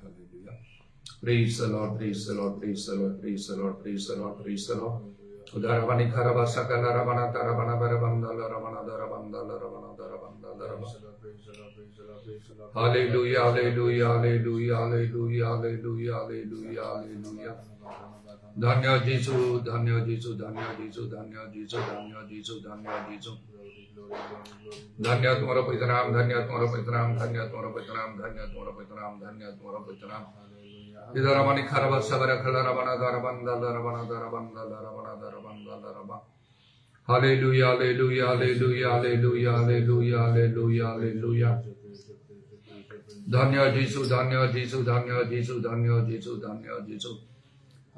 Hallelujah. Praise the Lord, praise the Lord, praise the Lord, praise the Lord, praise the Lord, praise the Lord. Udarabani karaba sakala rabana tarabana barabanda rabana darabanda rabana darabanda rabana. Hallelujah, hallelujah, hallelujah, hallelujah, hallelujah, hallelujah, hallelujah. Dhanya Jesu, Dhanya Jesu, Dhanya Jesu, Dhanya Jesu, Dhanya Jesu, Dhanya Jesu. Dhanya तुम्हारा पवित्र नाम, धन्य तुम्हारा पवित्र नाम, धन्य तुम्हारा पवित्र नाम, धन्य तुम्हारा पवित्र नाम, धन्य तुम्हारा पवित्र नाम. इधर रमणी खरबा सबरा खला रमना दरबंदा दरबना दरबंदा दरबना दरबंदा दरबा. Hallelujah, hallelujah, hallelujah, hallelujah, hallelujah, hallelujah, hallelujah. Dhanya Jesu, Dhanya Jesu, Dhanya Jesu, Dhanya Jesu, Dhanya Jesu.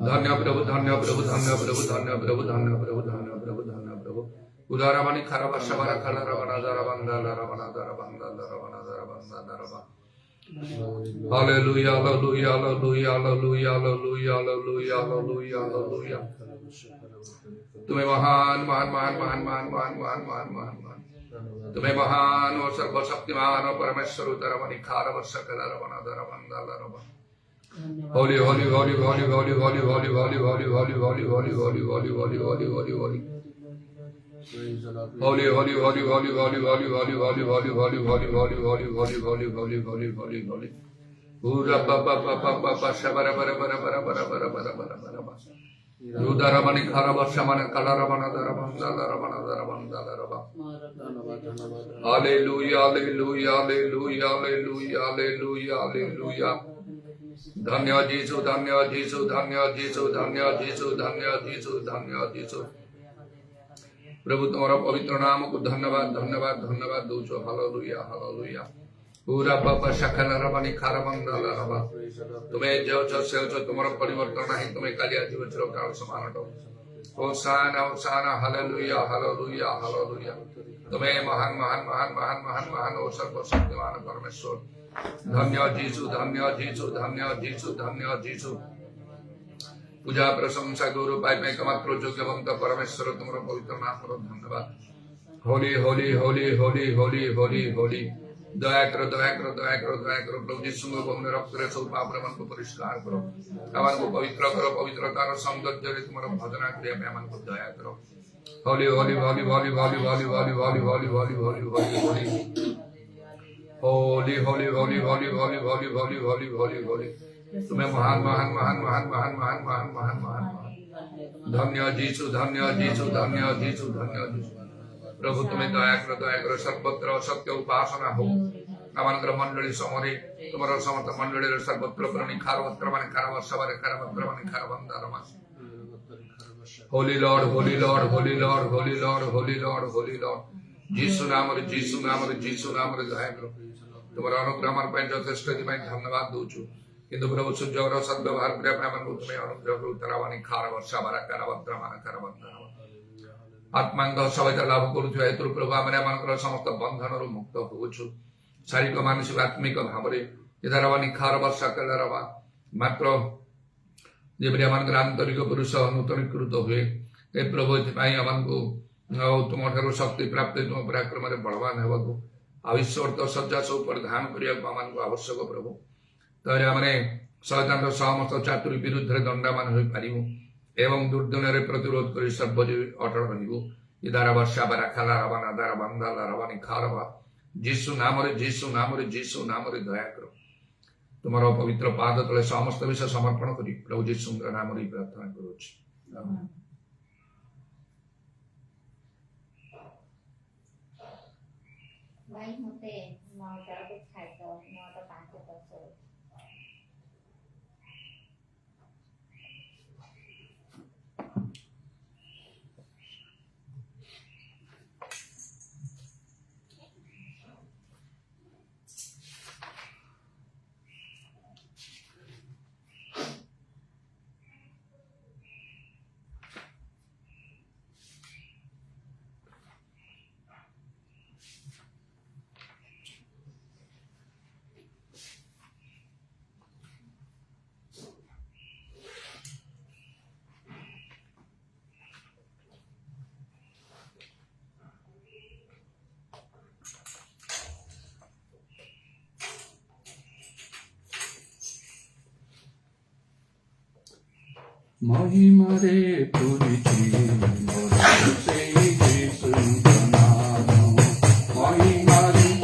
Dhanya Prabhu, Dhanya Prabhu, Dhanya Prabhu, Dhanya Prabhu, Dhanya Prabhu, Dhanya Prabhu, Dhanya Prabhu. Udaramani Karaba Shabara Kala Ravana Darabanda Ravana Darabanda Ravana Darabanda Daraba. Hallelujah, hallelujah, hallelujah, hallelujah, hallelujah, hallelujah, hallelujah, hallelujah. तुम्हें महान महान महान महान महान महान महान महान महान महान तुम्हें महान और सर्वशक्तिमान और परमेश्वर उतरमनि खारव सकल रवना दरबंदा रवा. Holy, holy, holy, holy, holy, holy, holy, holy, holy, holy, holy, holy, holy, holy, holy, holy, holy, holy. Holy, holy, holy, holy, holy, holy, holy, holy, holy, holy, holy, holy, holy, holy, holy, holy, holy, holy, holy. Ura ba ba ba ba ba ba shabara bara bara bara bara bara bara bara bara bara. Udaramani kharaba shamana kalarabana darabanda darabana darabanda daraba. Hallelujah, hallelujah, hallelujah, hallelujah, hallelujah, hallelujah. Dhanya Jesu, Dhanya Jesu, Dhanya Jesu, Dhanya Jesu, Dhanya Jesu, Dhanya Jesu. प्रभु तुम्हारा पवित्र नाम को धन्यवाद धन्यवाद धन्यवाद दो छो. Hallelujah hallelujah. पूरा पापा शकल रबनी खारबंदा रबा. तुम्हें जो जो से जो तुम्हारा परिवर्तन नहीं तुम्हें कालिया जीव चलो काल समान हो. होशाना होशाना हालेलुया हालेलुया हालेलुया. तुम्हें महान महान महान महान महान महान और सर्वशक्तिमान परमेश्वर. धन्य जीसु धन्य जीसु धन्य जीसु धन्य जीसु. पूजा प्रशंसा गौरव पाई एकमात्र योग्यवंत परमेश्वर तुम्हारा पवित्र नाम करो. धन्यवाद. होली होली होली होली होली होली होली. दया करो दया करो दया करो दया करो. प्रभु यीशु को अपने रक्त से सब पाप मन को परिष्कार करो. अमन को पवित्र करो. पवित्रता और सौंदर्य रे तुम्हारा भजना क्रिया में अमन को दया करो. होली होली होली होली होली होली होली होली होली होली होली होली होली. होली होली होली होली होली होली होली होली होली होली. तुम्हें महान महान महान महान महान महान महान महान महान धन्य जीसु धन्य जीसु धन्य जीसु धन्य जीसु. प्रभु तुम्हें दया करो सर्वत्र सत्य उपासना हो. अमनकर मंडली समरे तुम्हारा समस्त मंडली सर्वत्र प्रणी खारवत्र माने खारव सवारे खारवत्र माने खारवंदा रमास. Holy lord holy lord holy lord holy lord holy lord holy lord. Jesus नाम रे जीसु नाम रे जीसु नाम रे दया करो. तुम्हारा अनुग्रह मन पे यथेष्ट दिमाई धन्यवाद दूचु. किंतु प्रभु सुजौर सद्व्यवहार प्रिय प्रेम तुम्हें अनुग्रह उतरावानी खारवर्षा बारा करवत्र मान करवत्र आत्मांग सवैता लाभ करुवा हेतु प्रभु आम समस्त बंधन मुक्त होचु. शारीरिक मानसिक आत्मिक भाव में इधरवानी खारवर्षा कलरवा मात्र जेपरी आम आंतरिक पुरुष नूतनीकृत हुए. हे प्रभु एम को तुम ठार शक्ति प्राप्त तुम पराक्रम बलवान होगा आविश्वर तो सज्जा सब परिधान करने को आवश्यक प्रभु. तरे आमने शैतान समस्त चातुरी विरुद्ध दंडामान हो पारिबु एवं दुर्दिन प्रतिरोध कर सर्वजीवी अटल रहिबु. इदारा वर्षा बारा खाला रवाना दारा बंदा रवानी खारवा. जीसु नाम रे जीसु नाम रे जीसु नाम रे दया करो. तुम्हारा पवित्र पाद तले समस्त विषय समर्पण करी प्रभु जीसु नाम रे प्रार्थना करूछि. आमेन. भाई मते नौटा को खाइतो नौटा पाँच तो महिमारे पुरिची महिमारे पुरिची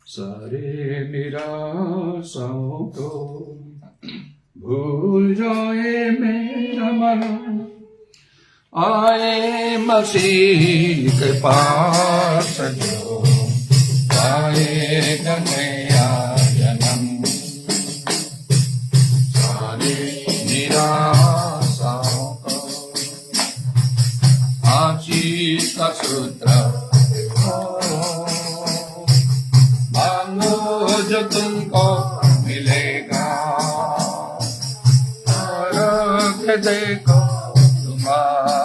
सारे निराशाओं को भूल जाए मेरा मन, आए मसीह के पास जो पाएगा नया जन्म। सारे निराशाओं को आशीष का सूत्र जो तुमको मिलेगा, और देखो तुम्हारा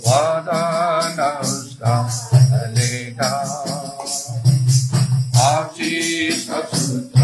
वादा न उसका टलेगा। आशीष का सूत्र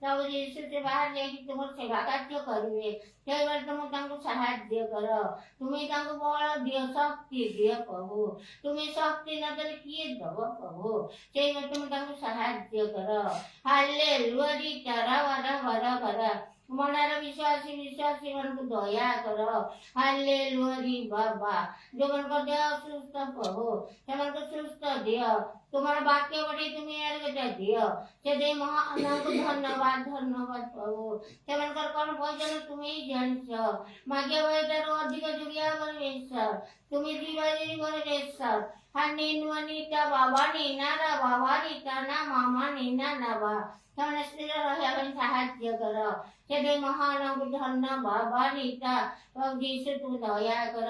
प्रभु यीशु से बाहर जाइए तुम सेवा कार्य करिवे সেই বার তুমি তাଙ୍କୁ সাহায্য কর তুমি তাଙ୍କୁ বল দিও শক্তি দিও প্রভু তুমি শক্তি না দিলে কিଏ দব প্রভু সেই বার তুমি তাଙ୍କୁ সাহায্য কর ହାଲେଲୁୟା ବର ମନର ବିଶ୍ୱାସୀ ମାନଙ୍କୁ ଦୟା କର ହାଲେଲୁୟା ବାବା ଯୋଉମାନଙ୍କ ଦେହ ଅସୁସ୍ଥ ପ୍ରଭୁ ସେମାନଙ୍କୁ ସୁସ୍ଥ ଦିଅ তোমার বাক্য বটে তুমি আর বেটা দিও সেদিন মহানাଙ୍କୁ ধন্যবাদ ধন্যবাদ প্রভু সেমানଙ୍କର কোন প্রয়োজন তুমি জানিছ মাগে বইটারও ଅଧିକ জুড়িয়া করবে ঈশ্বর তুমি দিবাজি করবে ঈশ্বর হানি নুয়ানিটা বাবা নিনারা বাবা নিতা না মামা নিনা নাবা ସେମାନେ ସ୍ଥିର ରହିବା ପାଇଁ ସାହାଯ୍ୟ କର ସେଠି ମହାନଙ୍କୁ ଧନ୍ୟ ବାବା ନିତା ପ୍ରଭୁ ଯୀଶୁ ତୁ ଦୟା କର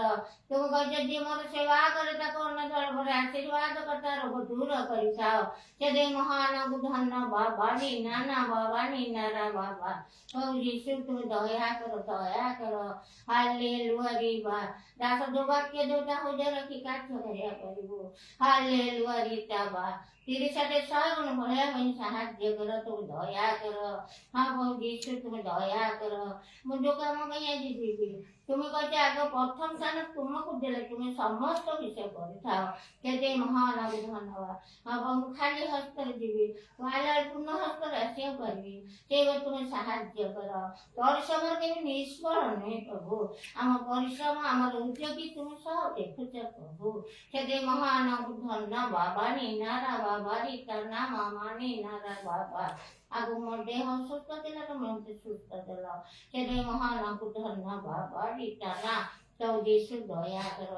ତୁମ କହିଛ ଯିଏ ମୋର ସେବା କରେ ତାକୁ ଅନ୍ନ ଜଳ ପରେ ଆଶୀର୍ବାଦ କଥା ରୋଗ ଦୂର କରିଥାଅ ସେଠି ମହାନଙ୍କୁ ଧନ୍ୟ ବାବା ନିନା ନା ବାବା ନିନାରା ବାବା ପ୍ରଭୁ ଯୀଶୁ ତୁ ଦୟା କର ହାଲେଲୁୟା ଦାସ ଯୋଉ ବାକ୍ୟ ଯୋଉଟା ହୃଦୟ ରଖି କାର୍ଯ୍ୟ କରିବା କରିବୁ ହାଲେଲୁୟା ବା 30-100 ଗୁଣ ବଢିବା ପାଇଁ ସାହାଯ୍ୟ କର ତୁ ଦୟା କର ହଁ ପ୍ରଭୁ ଯୀଶୁ ତୁମେ ଦୟା କର ମୁଁ ଯୋଉ କାମ ପାଇଁ ଆଜି ଯିବି ତୁମେ କହିଛ ଆଗ ପ୍ରଥମ ସ୍ଥାନ ତୁମକୁ ଦେଲେ ତୁମେ ସମସ୍ତ ବିଷୟ କରିଥାଅ ସେଠି ମହାନଙ୍କୁ ଧନ୍ୟବାଦ ହଁ ପ୍ରଭୁ ଖାଲି ହସ୍ତରେ ଯିବି ପୂର୍ଣ୍ଣ ହସ୍ତରେ ଆସିବାକୁ ପାରିବି ସେଇ ତୁମେ ସାହାଯ୍ୟ କର ପରିଶ୍ରମର କେବେ ନିଷ୍ଫଳ ନୁହେଁ ପ୍ରଭୁ ଆମ ପରିଶ୍ରମ ଆମର ଉଦ୍ୟୋଗୀ ତୁମେ ସହ ଦେଖୁଛ ପ୍ରଭୁ ସେଠି ମହାନଙ୍କୁ ଧନ୍ୟ ବାବା ନିନାରା ବାବା ରିତାନା ମାମା ନିନାରା ବାବା ଆଗକୁ ମୋ ଦେହ ଅସୁସ୍ଥ ଥିଲା ତୁମେ ମୋତେ ସୁସ୍ଥ ଦେଲ ସେଠି ମହାନଙ୍କୁ ଧନ୍ୟ ବାବା ରିତାନା ପ୍ରଭୁ ଯୀଶୁ ଦୟା କର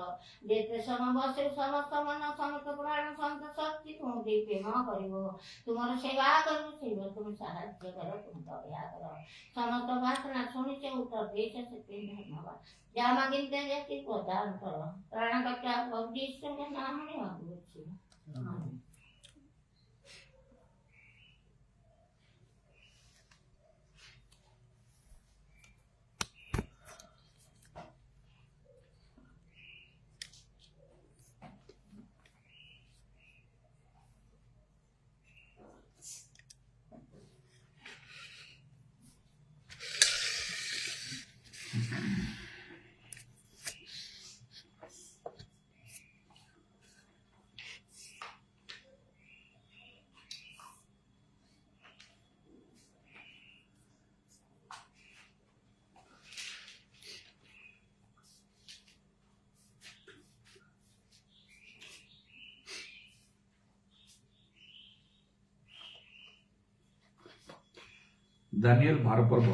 ଯେତେ ସମୟ ବସିବୁ ସମସ୍ତ ମନ ସମସ୍ତ ପ୍ରାଣ ସମସ୍ତ ଶକ୍ତି ତୁମକୁ ଦେଇ ପ୍ରେମ କରିବ ତୁମର ସେବା କରିବୁ ସେଇଭଳି ତୁମେ ସାହାଯ୍ୟ କର ତୁମେ ଦୟା କର ସମସ୍ତ ପ୍ରାର୍ଥନା ଶୁଣିଛ ଉତ୍ତର ଦେଇଛ ସେଥିପାଇଁ ଧନ୍ୟବାଦ ଯାହା ମାଗିତେ ଯେତିକି ପ୍ରଦାନ କର ପ୍ରାଣକର୍ତ୍ତା ପ୍ରଭୁ ଯୀଶୁଙ୍କ ନାମରେ ମାଗୁଅଛି ଦାନିଏଲ 12 ପର୍ବ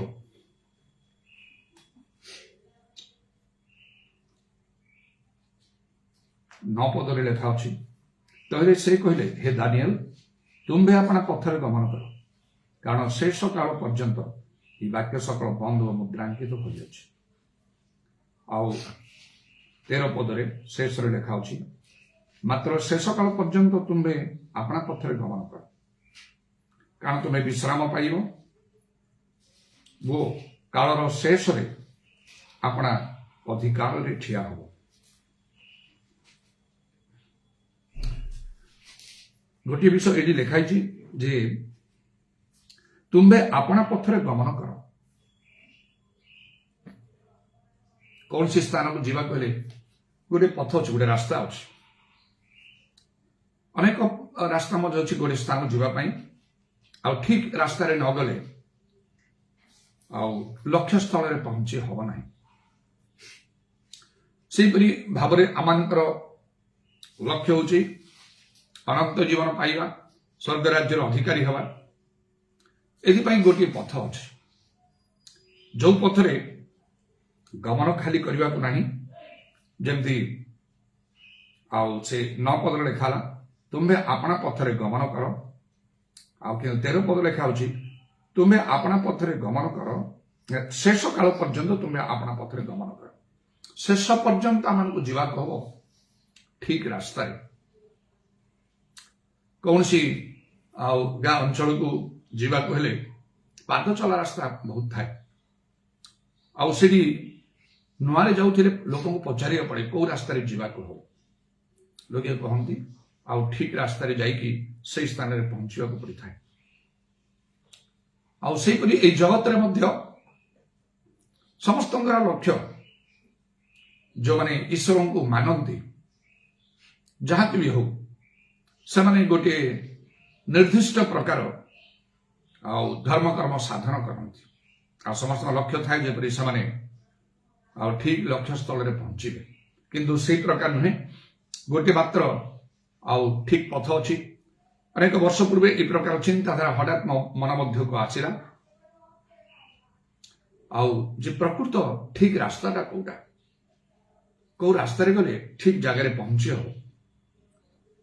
9 ପଦରେ ଲେଖା ଅଛି ତହିଁରେ ସେ କହିଲେ ହେ ଦାନିଏଲ ତୁମ୍ଭେ ଆପଣା ପଥରେ ଗମନ କର କାରଣ ଶେଷ କାଳ ପର୍ଯ୍ୟନ୍ତ ଏହି ବାକ୍ୟ ସକଳ ବନ୍ଦ ଓ ମୁଦ୍ରାଙ୍କିତ ହୋଇଅଛି ଆଉ 13 ପଦରେ ଶେଷରେ ଲେଖା ଅଛି ମାତ୍ର ଶେଷ କାଳ ପର୍ଯ୍ୟନ୍ତ ତୁମ୍ଭେ ଆପଣା ପଥରେ ଗମନ କର କାରଣ ତୁମେ ବିଶ୍ରାମ ପାଇବ ଓ କାଳର ଶେଷରେ ଆପଣା ଅଧିକାରରେ ଠିଆ ହେବ ଗୋଟିଏ ବିଷୟ ଏଠି ଲେଖା ହେଇଛି ଯେ ତୁମ୍ଭେ ଆପଣା ପଥରେ ଗମନ କର କୌଣସି ସ୍ଥାନକୁ ଯିବାକୁ ହେଲେ ଗୋଟେ ପଥ ଅଛି ଗୋଟେ ରାସ୍ତା ଅଛି ଅନେକ ରାସ୍ତା ମଧ୍ୟ ଅଛି ଗୋଟେ ସ୍ଥାନ ଯିବା ପାଇଁ ଆଉ ଠିକ ରାସ୍ତାରେ ନ ଗଲେ ଆଉ ଲକ୍ଷ୍ୟ ସ୍ଥଳରେ ପହଞ୍ଚି ହେବ ନାହିଁ ସେହିପରି ଭାବରେ ଆମମାନଙ୍କର ଲକ୍ଷ୍ୟ ହେଉଛି ଅନନ୍ତ ଜୀବନ ପାଇବା ସ୍ୱର୍ଗ ରାଜ୍ୟର ଅଧିକାରୀ ହେବା ଏଥିପାଇଁ ଗୋଟିଏ ପଥ ଅଛି ଯୋଉ ପଥରେ ଗମନ ଖାଲି କରିବାକୁ ନାହିଁ ଯେମିତି ଆଉ ସେ 9 ପଦରେ ଲେଖା ହେଲା ତୁମ୍ଭେ ଆପଣା ପଥରେ ଗମନ କର ଆଉ କିନ୍ତୁ 13 ପଦ ଲେଖା ହେଉଛି ତୁମେ ଆପଣା ପଥରେ ଗମନ କର ଶେଷ କାଳ ପର୍ଯ୍ୟନ୍ତ ତୁମେ ଆପଣା ପଥରେ ଗମନ କର ଶେଷ ପର୍ଯ୍ୟନ୍ତ ଆମମାନଙ୍କୁ ଯିବାକୁ ହବ ଠିକ ରାସ୍ତାରେ କୌଣସି ଆଉ ଗାଁ ଅଞ୍ଚଳକୁ ଯିବାକୁ ହେଲେ ପାଦ ଚଲା ରାସ୍ତା ବହୁତ ଥାଏ ଆଉ ସେଠି ନୂଆରେ ଯାଉଥିଲେ ଲୋକଙ୍କୁ ପଚାରିବାକୁ ପଡେ କୋଉ ରାସ୍ତାରେ ଯିବାକୁ ହବ ଲୋକେ କହନ୍ତି ଆଉ ଠିକ ରାସ୍ତାରେ ଯାଇକି ସେଇ ସ୍ଥାନରେ ପହଞ୍ଚିବାକୁ ପଡିଥାଏ ଆଉ ସେହିପରି ଏହି ଜଗତରେ ମଧ୍ୟ ସମସ୍ତଙ୍କର ଲକ୍ଷ୍ୟ ଯେଉଁମାନେ ଈଶ୍ୱରଙ୍କୁ ମାନନ୍ତି ଯାହାକି ବି ହଉ ସେମାନେ ଗୋଟିଏ ନିର୍ଦ୍ଦିଷ୍ଟ ପ୍ରକାର ଆଉ ଧର୍ମକର୍ମ ସାଧନ କରନ୍ତି ଆଉ ସମସ୍ତଙ୍କ ଲକ୍ଷ୍ୟ ଥାଏ ଯେପରି ସେମାନେ ଆଉ ଠିକ୍ ଲକ୍ଷ୍ୟସ୍ଥଳରେ ପହଞ୍ଚିବେ କିନ୍ତୁ ସେଇ ପ୍ରକାର ନୁହେଁ ଗୋଟିଏ ମାତ୍ର ଆଉ ଠିକ୍ ପଥ ଅଛି ଅନେକ ବର୍ଷ ପୂର୍ବେ ଏହି ପ୍ରକାର ଚିନ୍ତାଧାରା ହଠାତ୍ ମନ ମଧ୍ୟକୁ ଆସିଲା ଆଉ ଯେ ପ୍ରକୃତ ଠିକ୍ ରାସ୍ତାଟା କୋଉଟା କୋଉ ରାସ୍ତାରେ ଗଲେ ଠିକ୍ ଜାଗାରେ ପହଞ୍ଚି ହେବ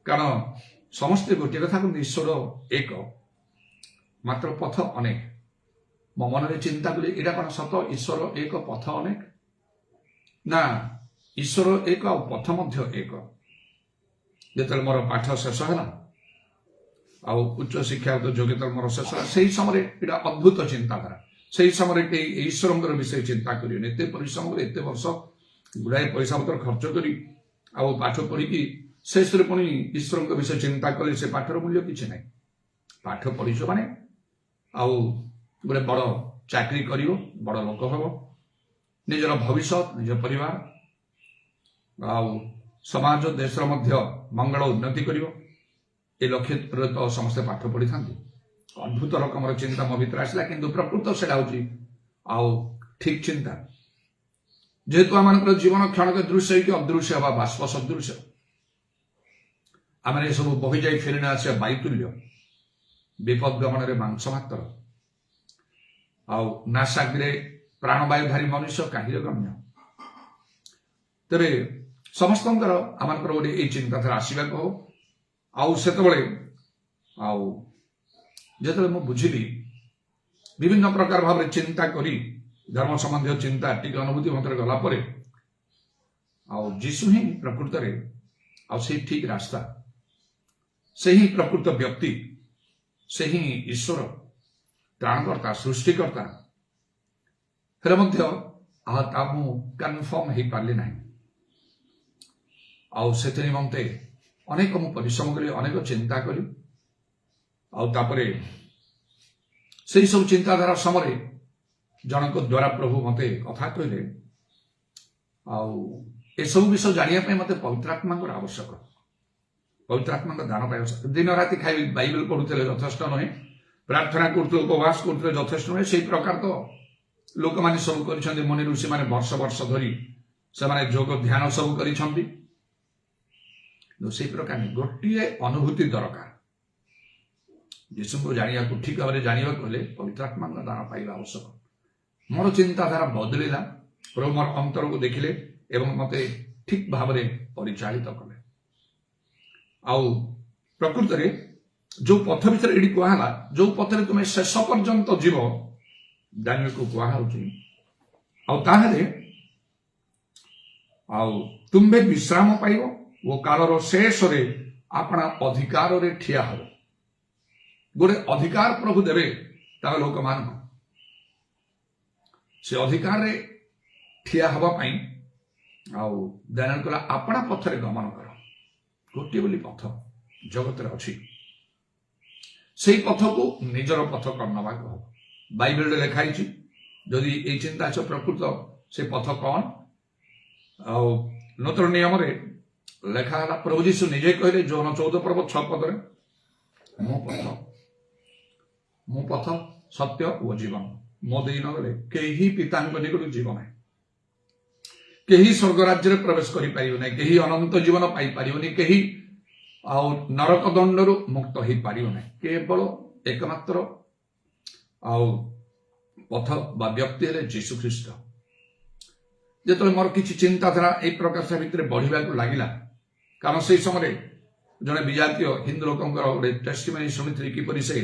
କାରଣ ସମସ୍ତେ ଗୋଟିଏ କଥା କହନ୍ତି ଈଶ୍ୱର ଏକ ମାତ୍ର ପଥ ଅନେକ ମୋ ମନରେ ଚିନ୍ତା କଲି ଏଇଟା କ'ଣ ସତ ଈଶ୍ୱର ଏକ ପଥ ଅନେକ ନା ଈଶ୍ୱର ଏକ ଆଉ ପଥ ମଧ୍ୟ ଏକ ଯେତେବେଳେ ମୋର ପାଠ ଶେଷ ହେଲା ଆଉ ଉଚ୍ଚ ଶିକ୍ଷାଗତ ଯୋଗ୍ୟତା ମୋର ଶେଷ ହେଲା ସେହି ସମୟରେ ଏଇଟା ଅଦ୍ଭୁତ ଚିନ୍ତାଧାରା ସେହି ସମୟରେ କେହି ଈଶ୍ୱରଙ୍କର ବିଷୟ ଚିନ୍ତା କରିବେନି ଏତେ ପରିଶ୍ରମ କରି ଏତେ ବର୍ଷ ଗୁଡ଼ାଏ ପଇସା ପତ୍ର ଖର୍ଚ୍ଚ କରି ଆଉ ପାଠ ପଢ଼ିକି ଶେଷରେ ପୁଣି ଈଶ୍ୱରଙ୍କ ବିଷୟ ଚିନ୍ତା କଲେ ସେ ପାଠର ମୂଲ୍ୟ କିଛି ନାହିଁ ପାଠ ପଢ଼ିଛ ମାନେ ଆଉ ଗୋଟେ ବଡ଼ ଚାକିରି କରିବ ବଡ଼ ଲୋକ ହେବ ନିଜର ଭବିଷ୍ୟତ ନିଜ ପରିବାର ଆଉ ସମାଜ ଦେଶର ମଧ୍ୟ ମଙ୍ଗଳ ଉନ୍ନତି କରିବ ଏ ଲକ୍ଷ୍ୟରେ ତ ସମସ୍ତେ ପାଠ ପଢ଼ିଥାନ୍ତି ଅଦ୍ଭୁତ ରକମର ଚିନ୍ତା ମୋ ଭିତରେ ଆସିଲା କିନ୍ତୁ ପ୍ରକୃତ ସେଟା ହେଉଛି ଆଉ ଠିକ୍ ଚିନ୍ତା ଯେହେତୁ ଆମମାନଙ୍କର ଜୀବନ କ୍ଷଣକ ଦୃଶ୍ୟ ହେଇକି ଅଦୃଶ୍ୟ ବା ବାଷ୍ପ ସଦୃଶ୍ୟ ଆମେ ଏସବୁ ବହିଯାଇ ଫେରି ନ ଆସିବା ବାୟୁତୁଲ୍ୟ ବିପଦ ଗମନରେ ମାଂସ ମାତ୍ର ଆଉ ନାସାଗ୍ରେ ପ୍ରାଣବାୟୁଧାରୀ ମନୁଷ୍ୟ କାହିଁରେ ଗମ୍ୟ ତେବେ ସମସ୍ତଙ୍କର ଆମମାନଙ୍କର ଗୋଟେ ଏଇ ଚିନ୍ତାଧାରା ଆସିବାକୁ ହବ ଆଉ ସେତେବେଳେ ଆଉ ଯେତେବେଳେ ମୁଁ ବୁଝିଲି ବିଭିନ୍ନ ପ୍ରକାର ଭାବରେ ଚିନ୍ତା କରି ଧର୍ମ ସମ୍ବନ୍ଧୀୟ ଚିନ୍ତା ଟିକେ ଅନୁଭୂତି ମଧ୍ୟରେ ଗଲା ପରେ ଆଉ ଯୀଶୁ ହିଁ ପ୍ରକୃତରେ ଆଉ ସେଇ ଠିକ୍ ରାସ୍ତା ସେହି ପ୍ରକୃତ ବ୍ୟକ୍ତି ସେହି ଈଶ୍ୱର ତ୍ରାଣକର୍ତ୍ତା ସୃଷ୍ଟିକର୍ତ୍ତା ହେଲେ ମଧ୍ୟ ତା ମୁଁ କନଫର୍ମ ହେଇପାରିଲି ନାହିଁ ଆଉ ସେଥି ନିମନ୍ତେ ଅନେକ ମୁଁ ପରିଶ୍ରମ କଲି ଅନେକ ଚିନ୍ତା କଲି ଆଉ ତାପରେ ସେହି ସବୁ ଚିନ୍ତାଧାରା ସମୟରେ ଜଣଙ୍କ ଦ୍ୱାରା ପ୍ରଭୁ ମୋତେ କଥା କହିଲେ ଆଉ ଏସବୁ ବିଷୟ ଜାଣିବା ପାଇଁ ମୋତେ ପବିତ୍ରାତ୍ମାଙ୍କର ଆବଶ୍ୟକ ପବିତ୍ରାତ୍ମାଙ୍କ ଦାନ ପାଇବା ଦିନ ରାତି ଖାଇ ବାଇବେଲ ପଢୁଥିଲେ ଯଥେଷ୍ଟ ନୁହେଁ ପ୍ରାର୍ଥନା କରୁଥିଲେ ଉପବାସ କରୁଥିଲେ ଯଥେଷ୍ଟ ନୁହେଁ ସେଇ ପ୍ରକାର ତ ଲୋକମାନେ ସବୁ କରିଛନ୍ତି ମୁନି ଋଷିମାନେ ବର୍ଷ ବର୍ଷ ଧରି ସେମାନେ ଯୋଗ ଧ୍ୟାନ ସବୁ କରିଛନ୍ତି ସେଇ ପ୍ରକାର ଗୋଟିଏ ଅନୁଭୂତି ଦରକାର ଯୀଶୁଙ୍କୁ ଜାଣିବାକୁ ଠିକ୍ ଭାବରେ ଜାଣିବାକୁ ହେଲେ ପବିତ୍ରାତ୍ମାଙ୍କ ଦାନ ପାଇବା ଆବଶ୍ୟକ ମୋର ଚିନ୍ତାଧାରା ବଦଳିଲା ପ୍ରଭୁ ମୋର ଅନ୍ତରକୁ ଦେଖିଲେ ଏବଂ ମୋତେ ଠିକ୍ ଭାବରେ ପରିଚାଳିତ କଲେ ଆଉ ପ୍ରକୃତରେ ଯୋଉ ପଥ ଭିତରେ ଏଠି କୁହାହେଲା ଯୋଉ ପଥରେ ତୁମେ ଶେଷ ପର୍ଯ୍ୟନ୍ତ ଯିବ ଦାନିଏଲକୁ କୁହାହେଉଛି ଆଉ ତାହେଲେ ଆଉ ତୁମ୍ଭେ ବିଶ୍ରାମ ପାଇବ ଓ କାଳର ଶେଷରେ ଆପଣା ଅଧିକାରରେ ଠିଆ ହେବ ଗୋଟେ ଅଧିକାର ପ୍ରଭୁ ଦେବେ ତାଙ୍କ ଲୋକମାନଙ୍କୁ ସେ ଅଧିକାରରେ ଠିଆ ହେବା ପାଇଁ ଆଉ ଦାନିଏଲ କହିଲା ଆପଣା ପଥରେ ଗମନ କର ଗୋଟିଏ ବୋଲି ପଥ ଜଗତରେ ଅଛି ସେଇ ପଥକୁ ନିଜର ପଥ କରିନେବାକୁ ହବ ବାଇବେଲରେ ଲେଖା ହେଇଛି ଯଦି ଏଇ ଚିନ୍ତା ଅଛି ପ୍ରକୃତ ସେ ପଥ କ'ଣ ଆଉ ନୂତନ ନିୟମରେ ଲେଖା ହେଲା ପ୍ରଭୁ ଯୀଶୁ ନିଜେ କହିଲେ ଯୌନ 14 ପର୍ବ 6 ପଦରେ ମୁଁ ପଥ ସତ୍ୟ ଓ ଜୀବନ ମୋ ଦେଇ ନଗଲେ କେହି ପିତାଙ୍କ ନିକଟକୁ ଯିବ ନାହିଁ କେହି ସ୍ୱର୍ଗ ରାଜ୍ୟରେ ପ୍ରବେଶ କରିପାରିବ ନାହିଁ କେହି ଅନନ୍ତ ଜୀବନ ପାଇପାରିବନି କେହି ଆଉ ନରକ ଦଣ୍ଡରୁ ମୁକ୍ତ ହେଇପାରିବ ନାହିଁ କେବଳ ଏକମାତ୍ର ଆଉ ପଥ ବା ବ୍ୟକ୍ତି ହେଲେ ଯୀଶୁ ଖ୍ରୀଷ୍ଟ ଯେତେବେଳେ ମୋର କିଛି ଚିନ୍ତାଧାରା ଏଇ ପ୍ରକାର ଭିତରେ ବଢିବାକୁ ଲାଗିଲା କାରଣ ସେଇ ସମୟରେ ଜଣେ ବିଜାତୀୟ ହିନ୍ଦୁ ଲୋକଙ୍କର ଗୋଟେ ଟେଷ୍ଟିମନି ଶୁଣିଥିଲି କିପରି ସେ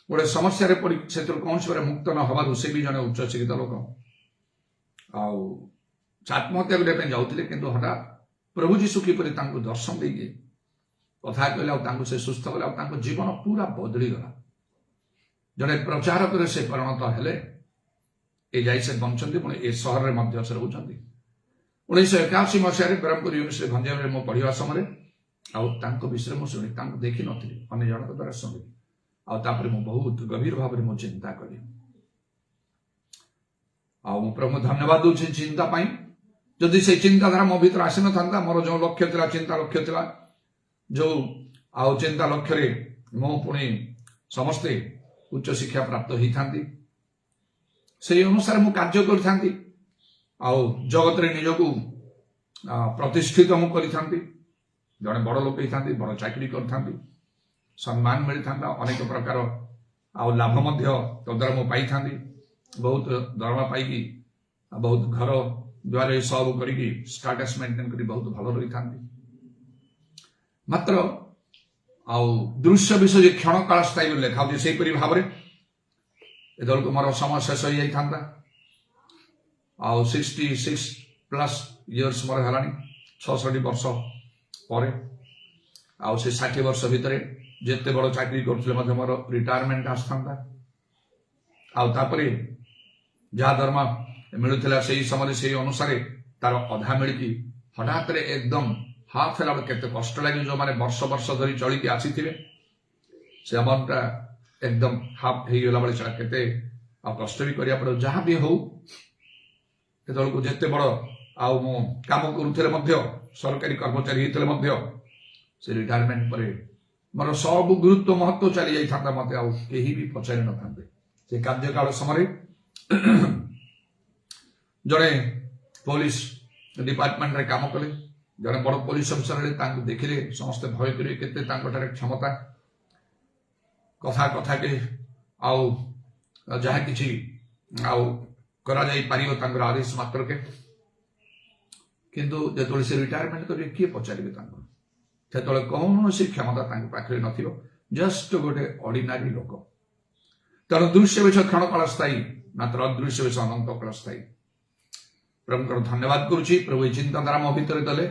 ଗୋଟେ ସମସ୍ୟାରେ ପଡି ସେଥିରୁ କୌଣସି ଭାବରେ ମୁକ୍ତ ନ ହେବାରୁ ସେ ବି ଜଣେ ଉଚ୍ଚ ଶିକ୍ଷିତ ଲୋକ ଆଉ ଆତ୍ମହତ୍ୟା କରିବା ପାଇଁ ଯାଉଥିଲେ କିନ୍ତୁ ହଠାତ୍ ପ୍ରଭୁ ଯୀଶୁ କିପରି ତାଙ୍କୁ ଦର୍ଶନ ଦେଇକି କଥା କହିଲେ ଆଉ ତାଙ୍କୁ ସେ ସୁସ୍ଥ କଲେ ଆଉ ତାଙ୍କ ଜୀବନ ପୁରା ବଦଳିଗଲା ଜଣେ ପ୍ରଚାରକରେ ସେ ପରିଣତ ହେଲେ ଏ ଯାଇ ସେ ବଞ୍ଚନ୍ତି ପୁଣି ଏ ସହରରେ ମଧ୍ୟ ସେ ରହୁଛନ୍ତି 1981 ମସିହାରେ ବ୍ରହ୍ମପୁର ୟୁନିଭର୍ସିଟି ଗଞ୍ଜାମରେ ମୁଁ ପଢିବା ସମୟରେ ଆଉ ତାଙ୍କ ବିଷୟରେ ମୁଁ ଶୁଣି ତାଙ୍କୁ ଦେଖିନଥିଲି ଅନ୍ୟ ଜଣଙ୍କ ଦ୍ୱାରା ଶୁଣିଲି आउे बहुत गभीर भाव में चिंता कली प्रभु धन्यवाद दूसरी चिंता जदि से चिंताधारा मो भीतर आसी न था मोर जो लक्ष्य था चिंता लक्ष्य था जो चिंता लक्ष्य मो पुणी समस्ते उच्च शिक्षा प्राप्त होता से अनुसार मु कार्य करी जगत रे निजक प्रतिष्ठित मु करी जड़े बड़ लोक होता बड़ चाकरी कर सम्मान मिली था अनेक प्रकार लाभ तद्वारा मु पाई था बहुत दरमा पाई बहुत घर द्वार सब कर स्टाटस मेंटेन कर बहुत भल रही था मात्र दृश्य विषय क्षण काल स्थायी लिखा से भाव में एदल को मोर समय शेष हो जाता 66+ इयर्स मोर है 66 वर्ष पर से 60 वर्ष भितर जिते बड़ चाकरी कर मोर रिटायरमेंट आसता जहाँ दरमा मिलूला से समय से अनुसार तार अधा मिली हठात एकदम हाफ है केते कष्ट लगे जो मैंने वर्ष वर्ष धरी चलिकी आसी से अमाउंट एकदम हाफ होगला बेले केते कष्ट भी करिया पड़ो जहाँ भी हो को जिते बड़ मु काम करुले सरकारी कर्मचारी होते से रिटायरमेंट पर मोर सब गुरुत्व महत्व चली जाता मत कहीं भी पचारि न था से कार्यकाल समय जड़े पुलिस डिपार्टमेंट रे काम कले जड़े बड़ पुलिस अफिसर देखिले समस्ते भय करेंगे केते क्षमता कथा कथा के जहाँ किसी आदेश मात्र के किंतु जो से रिटायरमेंट करेंगे किए पचारे से कौन सी क्षमता पाखे न जस्ट गोटे ऑर्डिनरी लोक तेणु दृश्य विषय क्षण काल स्थायी मात्र अदृश्य विषय अनंत काल स्थायी प्रभु धन्यवाद करुच्ची प्रभु ये चिंताधारा मो भीतर देले